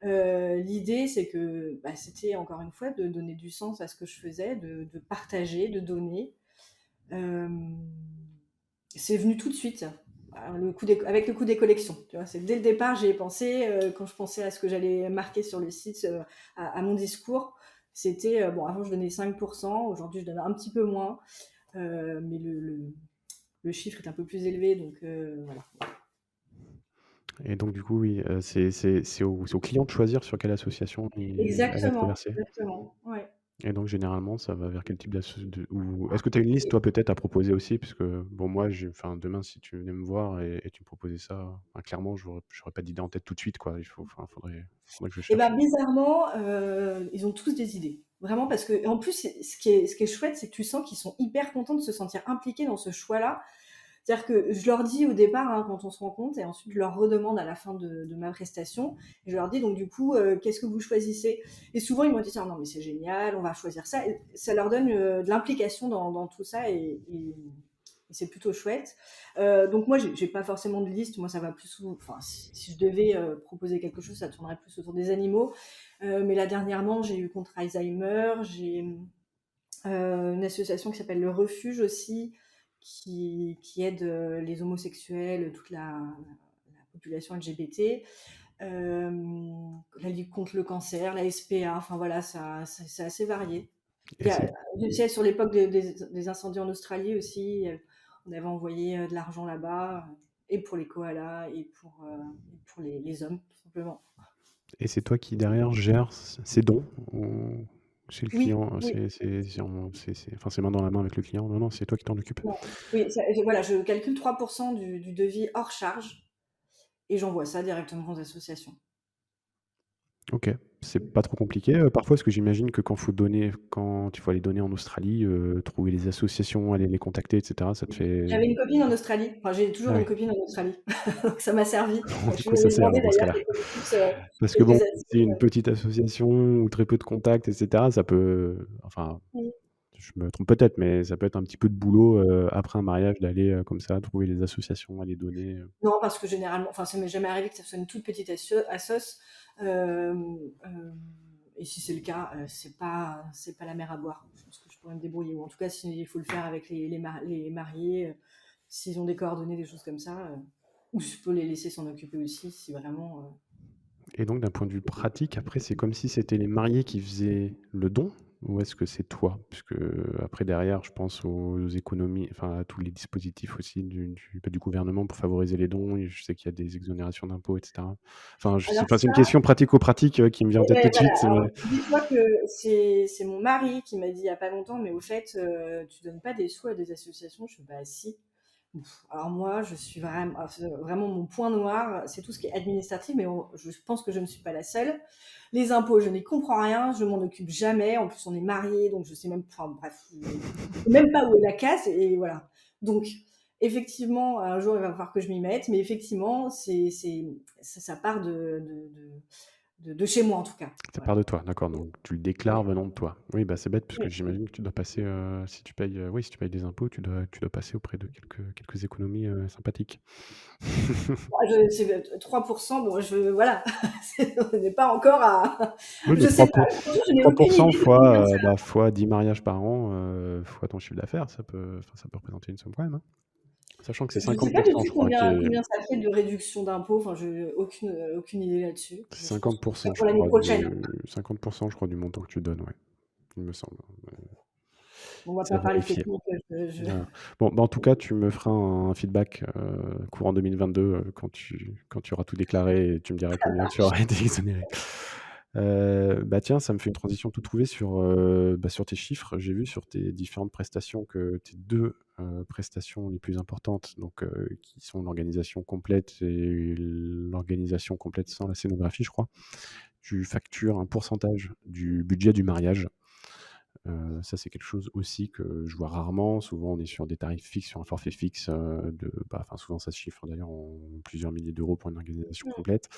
L'idée, c'est que bah, c'était encore une fois de donner du sens à ce que je faisais, de partager, de donner. Euh, c'est venu tout de suite. Alors, avec le coup des collections. Tu vois, c'est dès le départ, j'y ai pensé. Quand je pensais à ce que j'allais marquer sur le site, à mon discours, c'était bon. Avant, je donnais 5%. Aujourd'hui, je donne un petit peu moins. Mais le chiffre est un peu plus élevé. Donc, voilà. Et donc du coup, oui, c'est au client de choisir sur quelle association elle va être Exactement. reversée? Exactement. Ouais. Et donc généralement, ça va vers quel type ou est-ce que tu as une liste toi peut-être à proposer aussi? Puisque bon moi demain si tu venais me voir et tu me proposais ça, enfin clairement j'aurais pas d'idée en tête tout de suite quoi. Faudrait que je Et cherche. ben bizarrement, ils ont tous des idées. Vraiment parce que en plus, ce qui est chouette, c'est que tu sens qu'ils sont hyper contents de se sentir impliqués dans ce choix-là. C'est-à-dire que je leur dis au départ, hein, quand on se rencontre, et ensuite je leur redemande à la fin de ma prestation, et je leur dis donc du coup, qu'est-ce que vous choisissez? Et souvent ils m'ont dit, ah, non mais c'est génial, on va choisir ça. Et ça leur donne de l'implication dans tout ça, et et c'est plutôt chouette. Donc moi, j'ai pas forcément de liste. Moi, ça va plus enfin, si je devais proposer quelque chose, ça tournerait plus autour des animaux. Mais là, dernièrement, j'ai eu contre Alzheimer. J'ai une association qui s'appelle Le Refuge aussi, qui aide les homosexuels, toute la population LGBT. La Ligue contre le cancer, la SPA, enfin voilà, c'est assez varié. Il Et y a, c'est je sais, sur l'époque des incendies en Australie aussi, on avait envoyé de l'argent là-bas, et pour les koalas, et pour les hommes, tout simplement. et c'est toi qui derrière gères ces dons ou chez le Oui, client, oui, enfin, c'est main dans la main avec le client? Non, non, c'est toi qui t'en occupes? non, oui, voilà, je calcule 3% du devis hors charge et j'envoie ça directement aux associations. OK. C'est pas trop compliqué, parfois? Parce que j'imagine que quand il faut aller donner en Australie, trouver les associations, aller les contacter et cetera, ça te fait J'avais une copine en Australie, enfin j'ai toujours ah une ouais. copine en Australie, donc ça m'a servi. Du Je coup, lui ça avais sert demandé dans ce d'ailleurs cas-là. qu'elle connaît plus Parce que bon, quelques si c'est une petite association ou très peu de contacts et cetera, ça peut enfin, mmh. je me trompe peut-être, mais ça peut être un petit peu de boulot, après un mariage d'aller, comme ça, trouver les associations, aller donner, Non, parce que généralement, enfin, ça m'est jamais arrivé que ça soit une toute petite assos. Et si c'est le cas, c'est pas la mer à boire. Je pense que je pourrais me débrouiller. Ou en tout cas, s'il faut le faire avec les mariés, s'ils ont des coordonnées, des choses comme ça, ou je peux les laisser s'en occuper aussi, si vraiment. Et donc d'un point de vue pratique, après, c'est comme si c'était les mariés qui faisaient le don? Ou est-ce que c'est toi? Puisque, après derrière, je pense aux économies, enfin à tous les dispositifs aussi du gouvernement pour favoriser les dons et je sais qu'il y a des exonérations d'impôts et cetera. Enfin, je sais Alors pas, c'est une ça, question pratico-pratique, qui me vient en tête tout ouais, de voilà. suite, Alors, mais dis-toi que c'est mon mari qui m'a dit il y a pas longtemps, mais au fait, tu donnes pas des sous à des associations? Je fais bah si. Alors moi, je suis vraiment, c'est vraiment mon point noir, c'est tout ce qui est administratif, mais je pense que je ne suis pas la seule. Les impôts, je n'y comprends rien, je m'en occupe jamais. En plus, on est mariés, donc je sais même, enfin bref, je sais même pas où est la casse, et voilà. Donc, effectivement, un jour, il va falloir que je m'y mette, mais effectivement, ça part de chez moi en tout cas. ça Voilà. part de toi, d'accord, donc tu le déclares Ouais. venant de toi. Oui, bah, c'est bête parce que Oui. j'imagine que tu dois passer, si tu payes, oui, si tu payes des impôts, tu dois passer auprès de quelques économies, sympathiques. C'est 3%, bon, voilà, on n'est pas encore à. Oui, Je mais sais pas, je n'ai aucune 3% idée de combien fois, ça. bah, fois 10 mariages par an, fois ton chiffre d'affaires, ça peut représenter une somme quand même, hein. Sachant que c'est Je ne sais cinquante pas pour du cent, tout je crois, qui est combien ça fait de réduction d'impôts. Enfin, je aucune idée là-dessus. c'est Mais je pense cinquante que ce pour serait cent, je pour l'année crois, prochaine. 50%, je crois, du montant que tu donnes, ouais, il me semble. On va C'est à pas parler vérifier. technique. Voilà. Bon, bah, en tout cas, tu me feras un feedback, courant 2022, quand tu auras tout déclaré et tu me diras combien tu auras été exonéré. Bah, tiens, ça me fait une transition toute trouvée sur tes chiffres. J'ai vu sur tes différentes prestations que tes 2 prestations les plus importantes, donc qui sont l'organisation complète et l'organisation complète sans la scénographie, je crois. Tu factures un pourcentage du budget du mariage. Ça, c'est quelque chose aussi que je vois rarement. Souvent, on est sur des tarifs fixes, sur un forfait fixe, enfin, souvent, ça se chiffre d'ailleurs en plusieurs milliers d'euros pour une organisation complète.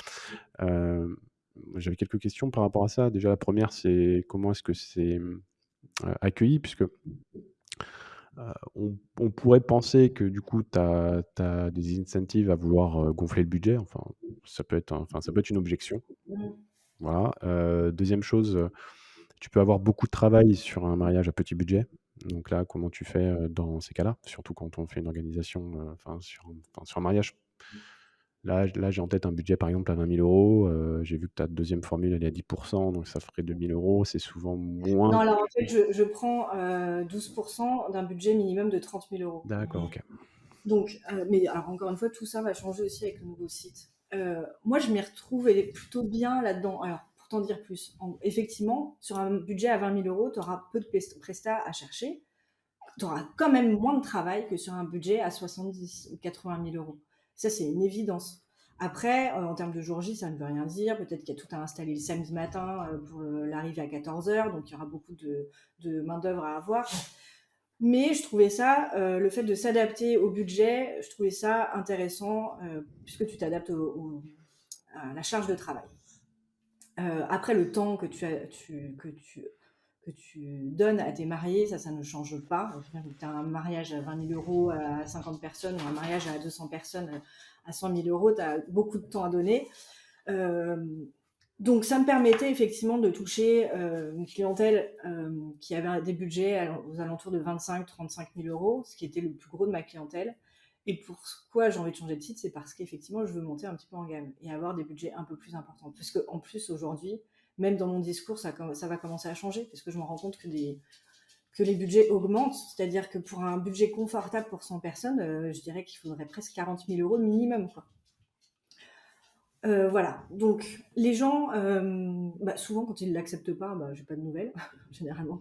Hem, J'avais quelques questions par rapport à ça. Déjà, la première, c'est comment est-ce que c'est, accueilli? Puisque, on pourrait penser que du coup, tu as des incentives à vouloir, gonfler le budget. Enfin, ça peut être une objection. Voilà. 2e chose, tu peux avoir beaucoup de travail sur un mariage à petit budget. Donc là, comment tu fais, dans ces cas-là? Surtout quand on fait une organisation, sur un mariage. Là, j'ai en tête un budget, par exemple, à 20 000 €. J'ai vu que ta deuxième formule, elle est à 10, donc ça ferait 2 000 €. C'est souvent moins Non, que alors en fait, je prends 12% d'un budget minimum de 30 000 euros. d'accord, OK. Donc, mais alors encore une fois, tout ça va changer aussi avec le nouveau site. Moi, je m'y retrouve et plutôt bien là-dedans. Alors, pour t'en dire plus, effectivement, sur un budget à 20 000 euros, tu auras peu de prestats à chercher. Tu auras quand même moins de travail que sur un budget à 70 ou 80 000 euros. Ça, c'est une évidence. Après, en termes de jour J, ça ne veut rien dire. Peut-être qu'il y a tout à installer le samedi matin pour l'arrivée à 14 heures, donc il y aura beaucoup de main-d'œuvre à avoir. Mais je trouvais ça, le fait de s'adapter au budget, je trouvais ça intéressant, puisque tu t'adaptes à la charge de travail. Après, le temps que tu que tu donnes à tes mariés, ça ne change pas. Tu as un mariage à 20 000 euros à 50 personnes ou un mariage à 200 personnes à 100 000 euros, tu as beaucoup de temps à donner. Donc ça me permettait effectivement de toucher une clientèle qui avait des budgets aux alentours de 25-35 000 euros, ce qui était le plus gros de ma clientèle. Et pourquoi j'ai envie de changer de site, c'est parce qu'effectivement, je veux monter un petit peu en gamme et avoir des budgets un peu plus importants. Puisque en plus, aujourd'hui, même dans mon discours, ça va commencer à changer, parce que je me rends compte que les budgets augmentent. C'est-à-dire que pour un budget confortable pour 100 personnes, je dirais qu'il faudrait presque 40 000 euros minimum, quoi. Voilà, donc les gens, souvent quand ils ne l'acceptent pas, j'ai pas de nouvelles. Généralement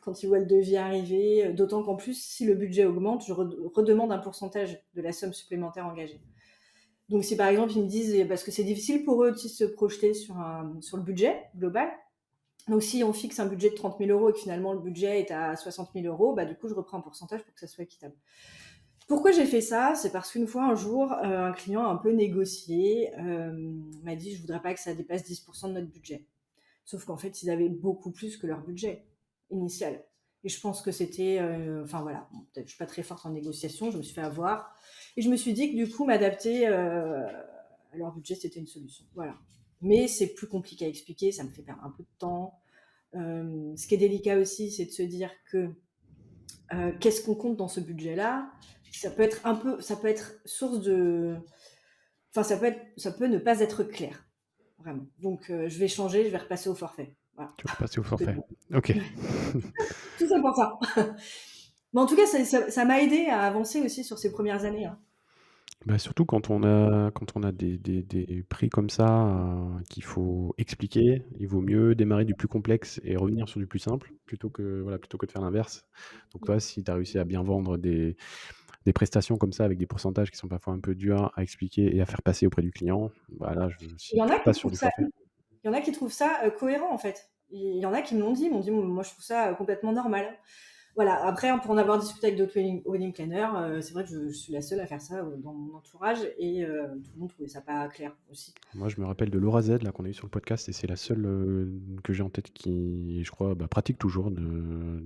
quand ils voient le devis arriver, d'autant qu'en plus, si le budget augmente, je redemande un pourcentage de la somme supplémentaire engagée. Donc si par exemple ils me disent, parce que c'est difficile pour eux aussi de se projeter sur le budget global, donc si on fixe un budget de 30 000 euros et que finalement le budget est à 60 000 euros, du coup je reprends un pourcentage pour que ça soit équitable. Pourquoi j'ai fait ça? C'est parce qu'une fois, un jour, un client a un peu négocié, m'a dit: «Je voudrais pas que ça dépasse 10% de notre budget». Sauf qu'en fait, ils avaient beaucoup plus que leur budget initial. Et je pense que c'était, voilà, bon, peut-être je suis pas très forte en négociation, je me suis fait avoir. Et je me suis dit que du coup, m'adapter à leur budget, c'était une solution. Voilà. Mais c'est plus compliqué à expliquer, ça me fait perdre un peu de temps. Ce qui est délicat aussi, c'est de se dire que qu'est-ce qu'on compte dans ce budget-là? Ça peut être source de, enfin ça peut ne pas être clair, vraiment. Donc je vais changer, je vais repasser au forfait. Voilà. Tu vas repasser au forfait. Ok. Tout ça pour ça. Mais en tout cas, ça m'a aidé à avancer aussi sur ces premières années, hein. Surtout quand on a des prix comme ça qu'il faut expliquer, il vaut mieux démarrer du plus complexe et revenir sur du plus simple plutôt que, voilà, plutôt que de faire l'inverse. Donc toi, si tu as réussi à bien vendre des prestations comme ça avec des pourcentages qui sont parfois un peu durs à expliquer et à faire passer auprès du client, là, Il si y en tu a qui repasses sur trouvent du ça, forfait. il y en a qui trouvent ça cohérent en fait. Il y en a qui me l'ont dit, moi je trouve ça complètement normal. Voilà, après, pour en avoir discuté avec d'autres wedding planners, c'est vrai que je suis la seule à faire ça dans mon entourage et tout le monde trouvait ça pas clair aussi. Moi, je me rappelle de Laura Z là qu'on a eu sur le podcast et c'est la seule que j'ai en tête qui, je crois, pratique toujours de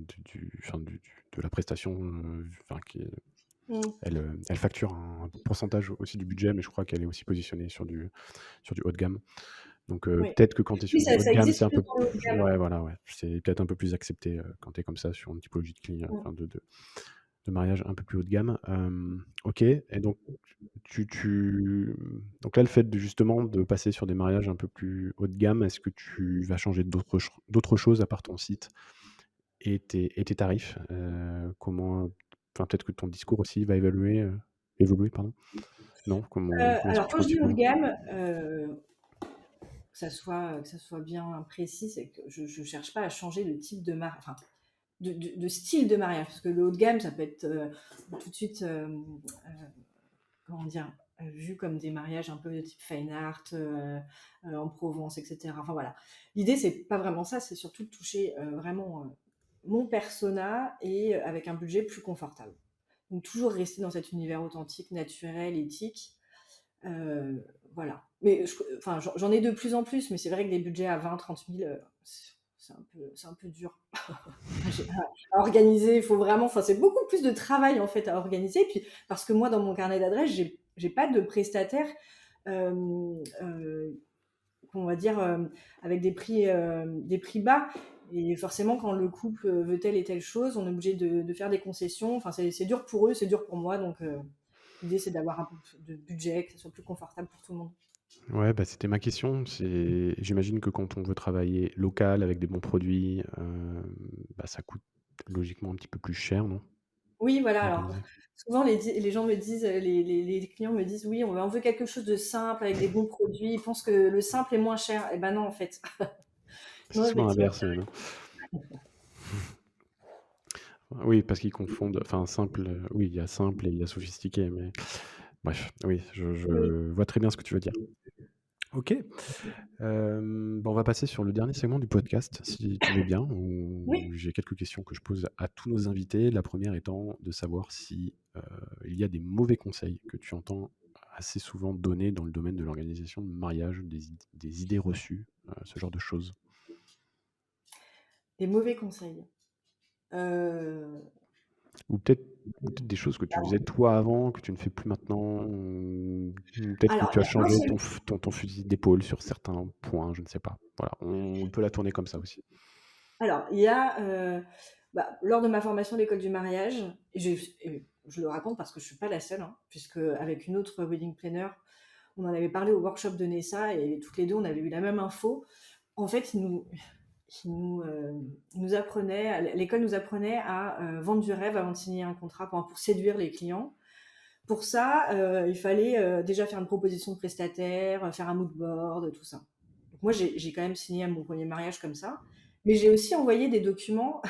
la prestation. Mm. Elle facture un pourcentage aussi du budget, mais je crois qu'elle est aussi positionnée sur du haut de gamme. Donc Oui. peut-être que quand tu es Oui, sur du haut de ça gamme, c'est existe un plus peu dans le haut de plus, gamme. ouais, voilà, ouais, c'est peut-être un peu plus accepté quand tu es comme ça sur une typologie de client, Mm. enfin, de mariage un peu plus haut de gamme. Ok, et donc donc là, le fait justement de passer sur des mariages un peu plus haut de gamme, est-ce que tu vas changer d'autres choses à part ton site et tes tarifs? Comment, enfin, peut-être que ton discours aussi va évoluer, pardon? Non? Comment est-ce que Alors, tu quand je comptes dis haut de évoluer? gamme, que ça soit bien précis, c'est que je ne cherche pas à changer de type de mariage, enfin, de style de mariage, parce que le haut de gamme, ça peut être tout de suite, comment dire, vu comme des mariages un peu de type fine art, en Provence, etc. Enfin voilà. L'idée, c'est pas vraiment ça, c'est surtout de toucher vraiment mon persona et avec un budget plus confortable. Donc toujours rester dans cet univers authentique, naturel, éthique. Euh, voilà. Mais j'en ai de plus en plus, mais c'est vrai que des budgets à 20-30 000, c'est un peu dur à organiser. Il faut vraiment, c'est beaucoup plus de travail en fait à organiser. Puis parce que moi, dans mon carnet d'adresses, j'ai pas de prestataire, euh, euh, on va dire, avec des prix bas. Et forcément, quand le couple veut telle et telle chose, on est obligé de faire des concessions. Enfin, c'est dur pour eux, c'est dur pour moi. Donc, l'idée, c'est d'avoir un peu de budget, que ce soit plus confortable pour tout le monde. Ouais, c'était ma question. J'imagine que quand on veut travailler local avec des bons produits, ça coûte logiquement un petit peu plus cher, non? Oui, voilà. À Alors, organiser. souvent, les gens me disent, les clients me disent, oui, on veut quelque chose de simple avec des bons produits. Ils pensent que le simple est moins cher. Eh ben non, en fait. C'est Non, souvent effectivement. l'inverse même, hein. Oui, parce qu'ils confondent, enfin simple, oui, il y a simple et il y a sophistiqué, mais bref, oui, Oui. je vois très bien ce que tu veux dire. Ok, on va passer sur le dernier segment du podcast, si tu veux bien, où Oui. j'ai quelques questions que je pose à tous nos invités. La première étant de savoir si il y a des mauvais conseils que tu entends assez souvent donner dans le domaine de l'organisation de mariage, des idées reçues, ce genre de choses. des mauvais conseils. Ou peut-être des choses que tu faisais toi avant, que tu ne fais plus maintenant, ou peut-être que Alors, tu as non changé seulement ton fusil d'épaule sur certains points, je ne sais pas. Voilà, on peut la tourner comme ça aussi. alors, il y a, lors de ma formation à l'école du mariage, et je le raconte parce que je suis pas la seule, hein, puisque avec une autre wedding planner, on en avait parlé au workshop de Nessa et toutes les deux, on avait eu la même info. En fait, il nous apprenait, l'école nous apprenait à vendre du rêve avant de signer un contrat pour séduire les clients. Pour ça, il fallait déjà faire une proposition de prestataire, faire un mood board, tout ça. Donc moi, j'ai quand même signé à mon premier mariage comme ça. Mais j'ai aussi envoyé des documents,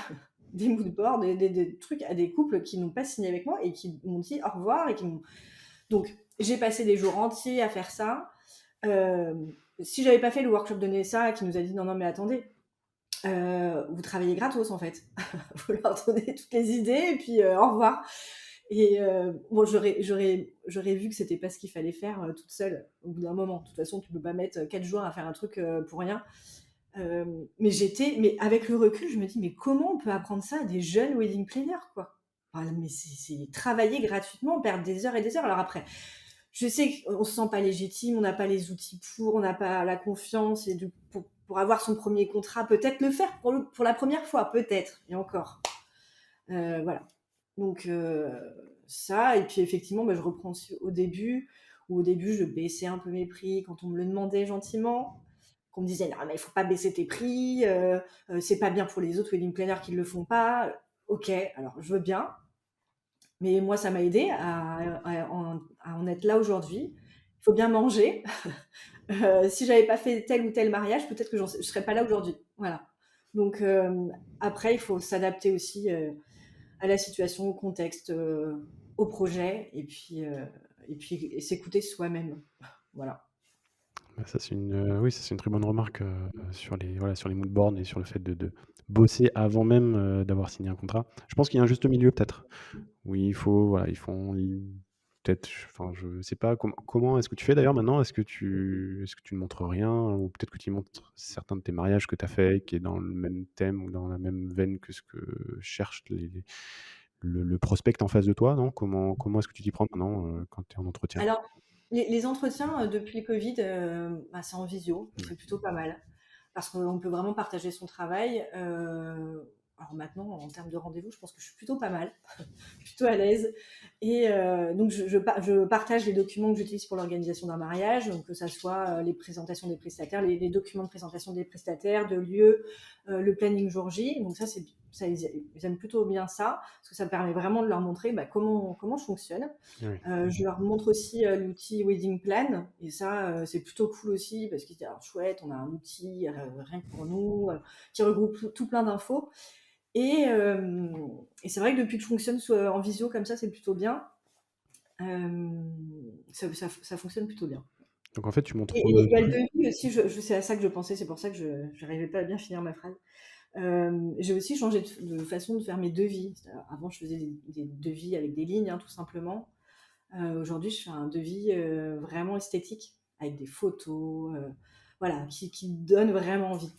des mood boards, des trucs à des couples qui n'ont pas signé avec moi et qui m'ont dit au revoir. Donc, j'ai passé des jours entiers à faire ça. Si j'avais pas fait le workshop de Nessa qui nous a dit non, non, mais attendez, vous travaillez gratos en fait. Vous leur donnez toutes les idées et puis au revoir. Et bon, j'aurais vu que c'était pas ce qu'il fallait faire toute seule au bout d'un moment. De toute façon, tu peux pas mettre 4 jours à faire un truc pour rien. Mais avec le recul, je me dis, mais comment on peut apprendre ça à des jeunes wedding planners, quoi? Mais c'est travailler gratuitement, perdre des heures et des heures. Alors après, je sais qu'on se sent pas légitime, on n'a pas les outils on n'a pas la confiance pour avoir son premier contrat, peut-être le faire pour la première fois, peut-être, et encore. Voilà. Donc ça, et puis effectivement, je reprends aussi au début, où au début, je baissais un peu mes prix quand on me le demandait gentiment, qu'on me disait, non, mais il faut pas baisser tes prix, c'est pas bien pour les autres wedding planners qui le font pas. Ok, alors je veux bien, mais moi, ça m'a aidé à en être là aujourd'hui. Il faut bien manger. Si j'avais pas fait tel ou tel mariage, peut-être que je serais pas là aujourd'hui. Voilà. Donc après, il faut s'adapter aussi à la situation, au contexte, au projet, et puis s'écouter soi-même. Voilà. Bah, ça, oui, ça, c'est une très bonne remarque voilà, sur les mood boards et sur le fait de bosser avant même d'avoir signé un contrat. Je pense qu'il y a un juste milieu peut-être. Oui, voilà, peut-être, enfin, je sais pas comment est-ce que tu fais d'ailleurs maintenant? Est-ce que tu ne montres rien? Ou peut-être que tu montres certains de tes mariages que tu as fait, qui est dans le même thème ou dans la même veine que ce que cherche le prospect en face de toi, non? Comment est-ce que tu t'y prends maintenant, quand tu es en entretien? Alors, les entretiens, depuis le Covid, c'est en visio, Ouais. c'est plutôt pas mal. Parce qu'on peut vraiment partager son travail. Alors maintenant, en termes de rendez-vous, je pense que je suis plutôt pas mal, plutôt à l'aise. Et donc, je partage les documents que j'utilise pour l'organisation d'un mariage, donc que ça soit les présentations des prestataires, les documents de présentation des prestataires, de lieux, le planning jour J. Donc ça, ils aiment plutôt bien ça, parce que ça me permet vraiment de leur montrer comment je fonctionne. Oui. Je leur montre aussi l'outil Wedding Plan, et ça, c'est plutôt cool aussi, parce qu'ils disent, alors chouette, on a un outil rien que pour nous, qui regroupe tout plein d'infos. Et c'est vrai que depuis que je fonctionne en visio comme ça, c'est plutôt bien. Ça fonctionne plutôt bien. Donc en fait, tu montres, Et il y a le plus devis aussi, c'est à ça que je pensais, c'est pour ça que je n'arrivais pas à bien finir ma phrase. J'ai aussi changé de façon de faire mes devis. Avant, je faisais des devis avec des lignes, hein, tout simplement. Aujourd'hui, je fais un devis vraiment esthétique, avec des photos, voilà, qui donne vraiment envie.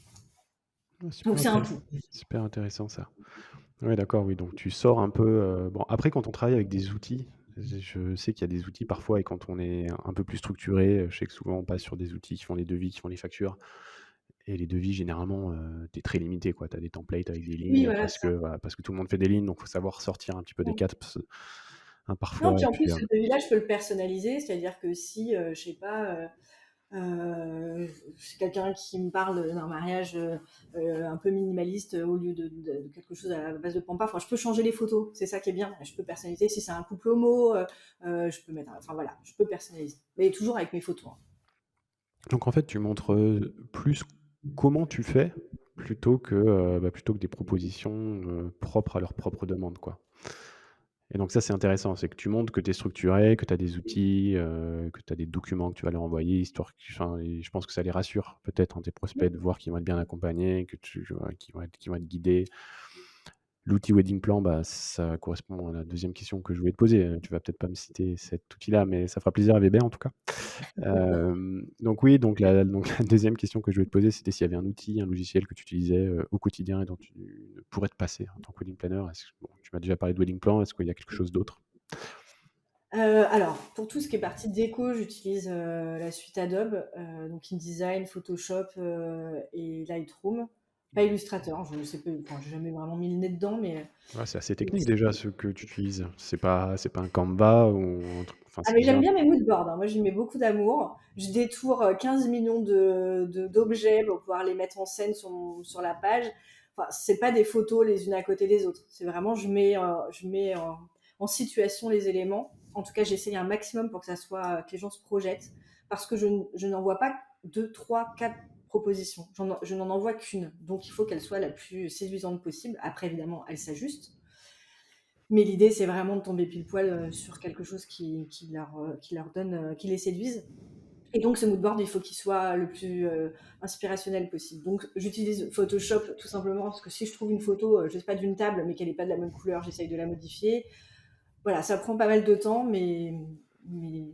Donc c'est un tout. super intéressant ça. Ouais, d'accord, oui, donc tu sors un peu, bon, après quand on travaille avec des outils, je sais qu'il y a des outils parfois et quand on est un peu plus structuré, je sais que souvent on passe sur des outils qui font les devis, qui font les factures et les devis généralement, tu es très limité quoi. Tu as des templates avec des Oui, lignes voilà, parce c'est que, ça. voilà, parce que tout le monde fait des lignes, donc faut savoir sortir un petit peu des Ouais. caps, hein, Non, parfois puis et en plus, puis, ce devis-là, je peux le personnaliser, c'est-à-dire que si, je sais pas, c'est quelqu'un qui me parle d'un mariage un peu minimaliste au lieu de quelque chose à la base de pampa. Enfin, je peux changer les photos, c'est ça qui est bien. Je peux personnaliser. Si c'est un couple homo, je peux mettre. Enfin voilà, je peux personnaliser, mais toujours avec mes photos, hein. donc en fait tu montres, plus comment tu fais plutôt que des propositions, propres à leurs propres demandes quoi. Et donc ça, c'est intéressant, c'est que tu montres que tu es structuré, que tu as des outils, que tu as des documents que tu vas leur envoyer, histoire et je pense que ça les rassure peut-être, hein, tes prospects, de voir qu'ils vont être bien accompagnés, que qu'ils vont être guidés. L'outil Wedding Plan, bah, ça correspond à la deuxième question que je voulais te poser. Tu vas peut-être pas me citer cet outil-là, mais ça fera plaisir à Weber en tout cas. Donc oui, donc la 2e question que je voulais te poser, c'était s'il y avait un outil, un logiciel que tu utilisais, au quotidien et dont tu ne pourrais te passer en tant que wedding planner. Est-ce que bon, tu m'as déjà parlé de Wedding Plan, est-ce qu'il y a quelque chose d'autre? Alors, pour tout ce qui est partie déco, j'utilise la suite Adobe, donc InDesign, Photoshop et Lightroom. Pas Illustrator, je sais pas, enfin, j'ai jamais vraiment mis le nez dedans, mais Ouais, c'est assez technique déjà ce que tu utilises. C'est pas un Canva ou un truc, enfin, ah, c'est mais déjà j'aime bien mes moodboards, hein. Moi, j'y mets beaucoup d'amour. Je détourne 15 millions d'objets pour pouvoir les mettre en scène sur la page. Enfin, c'est pas des photos les unes à côté des autres. C'est vraiment, je mets en situation les éléments. En tout cas, j'essaye un maximum pour que ça soit, que les gens se projettent. Parce que je n'envoie pas 2, 3, 4 propositions. Je n'en envoie qu'une. Donc, il faut qu'elle soit la plus séduisante possible. Après, évidemment, elle s'ajuste. Mais l'idée, c'est vraiment de tomber pile poil sur quelque chose qui leur donne, qui les séduise. Et donc, ce moodboard, il faut qu'il soit le plus inspirationnel possible. Donc, j'utilise Photoshop tout simplement parce que si je trouve une photo, je sais pas, d'une table, mais qu'elle n'est pas de la même couleur, j'essaye de la modifier. Voilà, ça prend pas mal de temps, mais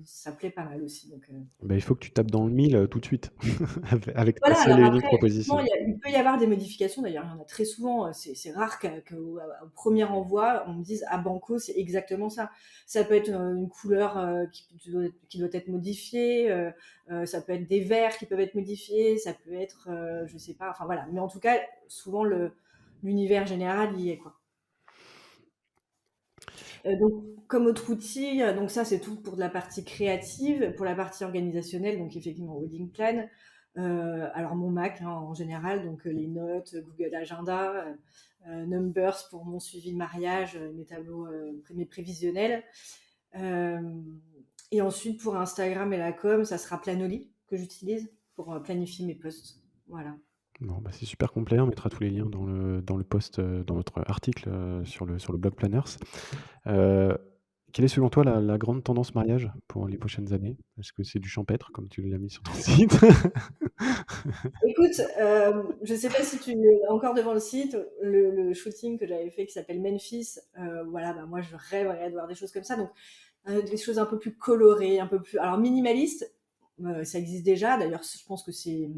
ça plaît pas mal aussi. Donc, bah, il faut que tu tapes dans le mille, tout de suite avec ta voilà, seule alors et unique après, effectivement, proposition. il peut y avoir des modifications. D'ailleurs, il y en a très souvent. C'est rare qu'au premier envoi, on me dise ah banco, c'est exactement ça. Ça peut être une couleur qui doit être modifiée. Ça peut être des verres qui peuvent être modifiés. Ça peut être, je sais pas. Enfin voilà. Mais en tout cas, souvent l'univers général y est quoi. Donc, comme autre outil, donc ça c'est tout pour de la partie créative. Pour la partie organisationnelle, donc effectivement wedding plan. Alors mon Mac hein, en général, donc les notes, Google Agenda, Numbers pour mon suivi de mariage, mes tableaux, mes prévisionnels. Euh, et ensuite pour Instagram et la com, ça sera Planoly que j'utilise pour planifier mes posts. Voilà. Bon, bah, c'est super complet, on mettra tous les liens dans le post, dans notre article, sur le blog Planners. Heu, Quelle est selon toi la grande tendance mariage pour les prochaines années? Est-ce que c'est du champêtre comme tu l'as mis sur ton site? Écoute, je sais pas si tu es encore devant le site, le shooting que j'avais fait qui s'appelle Memphis, voilà, bah, moi je rêverais de voir des choses comme ça, donc des choses un peu plus colorées, un peu plus alors minimalistes, ça existe déjà. D'ailleurs, je pense que c'est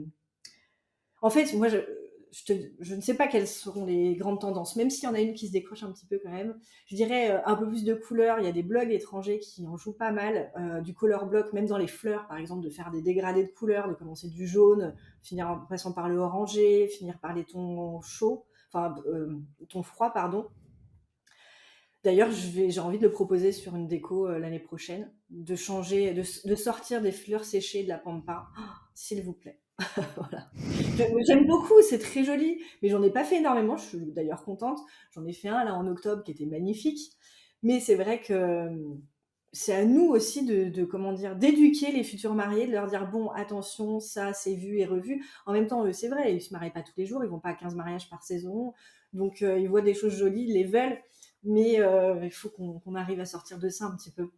en fait, moi je ne sais pas quelles seront les grandes tendances, même s'il y en a une qui se décroche un petit peu quand même. Je dirais, un peu plus de couleurs. Il y a des blogs étrangers qui en jouent pas mal, du color block, même dans les fleurs, par exemple, de faire des dégradés de couleurs, de commencer du jaune, finir en passant par le orangé, finir par les tons chauds, enfin, tons froids, pardon. D'ailleurs, j'ai envie de le proposer sur une déco l'année prochaine, de changer, de sortir des fleurs séchées de la pampa, oh, s'il vous plaît. Voilà. J'aime beaucoup, c'est très joli, mais j'en ai pas fait énormément. Je suis d'ailleurs contente. J'en ai fait un là en octobre qui était magnifique. Mais c'est vrai que c'est à nous aussi comment dire, d'éduquer les futurs mariés, de leur dire bon, attention, ça c'est vu et revu. En même temps, eux, c'est vrai, ils se marient pas tous les jours, ils vont pas à 15 mariages par saison, donc ils voient des choses jolies, ils les veulent, mais il faut qu'on arrive à sortir de ça un petit peu.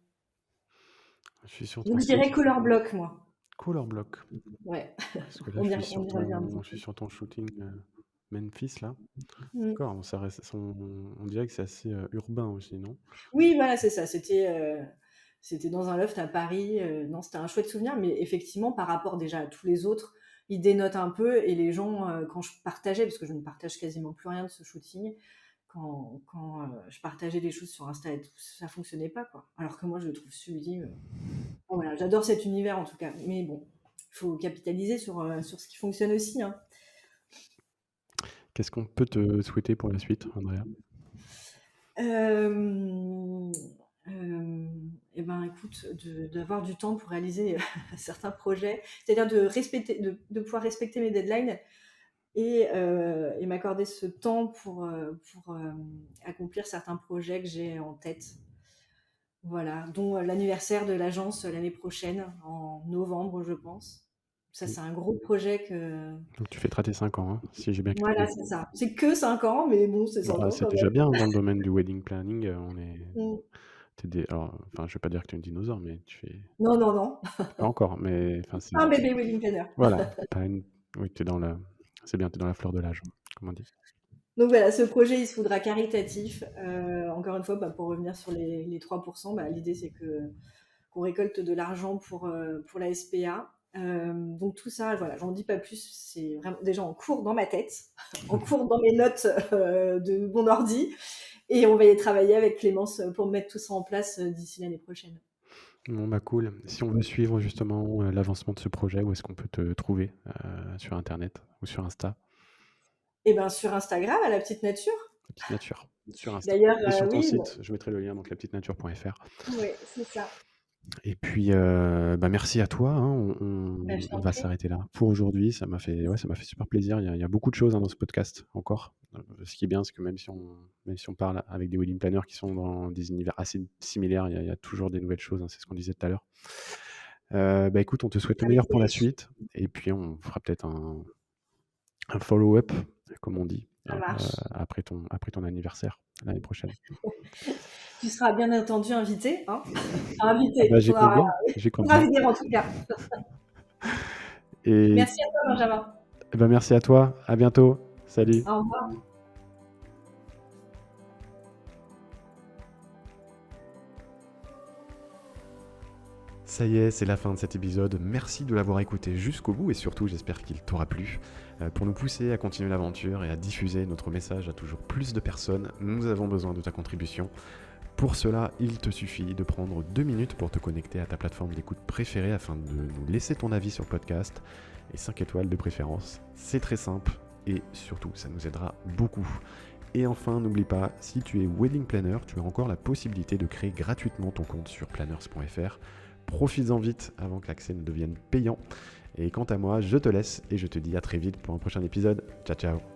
Je suis sur ton Donc je dirais site. color block, moi. Color block. Ouais, Parce que là, je suis on sur y revient un petit je suis sur ton shooting, Memphis là. peu. Mm. D'accord, ça reste on dirait que c'est assez, urbain aussi, non? Oui, voilà, c'est ça. C'était dans un loft à Paris. Non, c'était un chouette souvenir, mais effectivement, par rapport déjà à tous les autres, il dénote un peu. Et les gens, quand je partageais, parce que je ne partage quasiment plus rien de ce shooting, quand je partageais des choses sur Insta et tout, ça fonctionnait pas, quoi. Alors que moi, je le trouve sublime. Bon, voilà, j'adore cet univers en tout cas. Mais bon, il faut capitaliser sur ce qui fonctionne aussi, hein. Qu'est-ce qu'on peut te souhaiter pour la suite, Andrea? Euh, et ben écoute, d'avoir du temps pour réaliser certains projets, c'est-à-dire de pouvoir respecter mes deadlines et m'accorder ce temps pour accomplir certains projets que j'ai en tête. Voilà, dont l'anniversaire de l'agence l'année prochaine, en novembre, je pense. Ça, c'est un gros projet que. Donc tu fêteras tes 5 ans, hein, si j'ai bien Voilà, capté? c'est ça. C'est que 5 ans, mais bon, c'est 5 Bah, ans c'est quand déjà bien même. dans le domaine du wedding planning, on est Mm. tu des alors, enfin, je vais pas dire que tu es un dinosaure, mais tu fais Non, non, non. pas encore, mais enfin, c'est Un bébé wedding planner. voilà, tu pas une oui, tu es dans la c'est bien, tu es dans la fleur de l'âge, comme on dit. Donc voilà, ce projet, il se voudra caritatif. Encore une fois, pour revenir sur les 3%, l'idée, c'est qu'on récolte de l'argent pour la SPA. Donc tout ça, voilà, j'en dis pas plus, c'est vraiment déjà en cours dans ma tête, en cours dans mes notes de mon ordi, et on va y travailler avec Clémence pour mettre tout ça en place d'ici l'année prochaine. Bon, bah cool. Si on veut suivre justement l'avancement de ce projet, où est-ce qu'on peut te trouver sur Internet ou sur Insta? Et bien sur Instagram, à la petite nature. La petite nature, sur Insta. D'ailleurs, Et sur ton oui, bon, site, je mettrai le lien, donc lapetitenature.fr. ouais, c'est ça. Et puis, merci à toi, hein. Je On t'en va prie. s'arrêter là pour aujourd'hui. Ça m'a fait super plaisir. Il y a beaucoup de choses, hein, dans ce podcast encore. Ce qui est bien, c'est que même si on parle avec des wedding planners qui sont dans des univers assez similaires, il y a toujours des nouvelles choses, hein, c'est ce qu'on disait tout à l'heure. Écoute, on te souhaite le Avec meilleur pour la plaisir. suite et puis on fera peut-être un follow-up, comme on dit, Ça marche. après ton anniversaire l'année prochaine. Tu seras bien entendu invité, hein. Enfin, Ah invité, bah, il faudra j'y compte bien. venir en tout cas. Et Merci à toi, Benjamin. merci à toi. À bientôt. Salut. Au revoir. Ça y est, c'est la fin de cet épisode. Merci de l'avoir écouté jusqu'au bout et surtout, j'espère qu'il t'aura plu. Pour nous pousser à continuer l'aventure et à diffuser notre message à toujours plus de personnes, nous avons besoin de ta contribution. Pour cela, il te suffit de prendre 2 minutes pour te connecter à ta plateforme d'écoute préférée afin de nous laisser ton avis sur le podcast et 5 étoiles de préférence. C'est très simple et surtout, ça nous aidera beaucoup. Et enfin, n'oublie pas, si tu es wedding planner, tu as encore la possibilité de créer gratuitement ton compte sur planners.fr. Profites-en vite avant que l'accès ne devienne payant. Et quant à moi, je te laisse et je te dis à très vite pour un prochain épisode. Ciao ciao.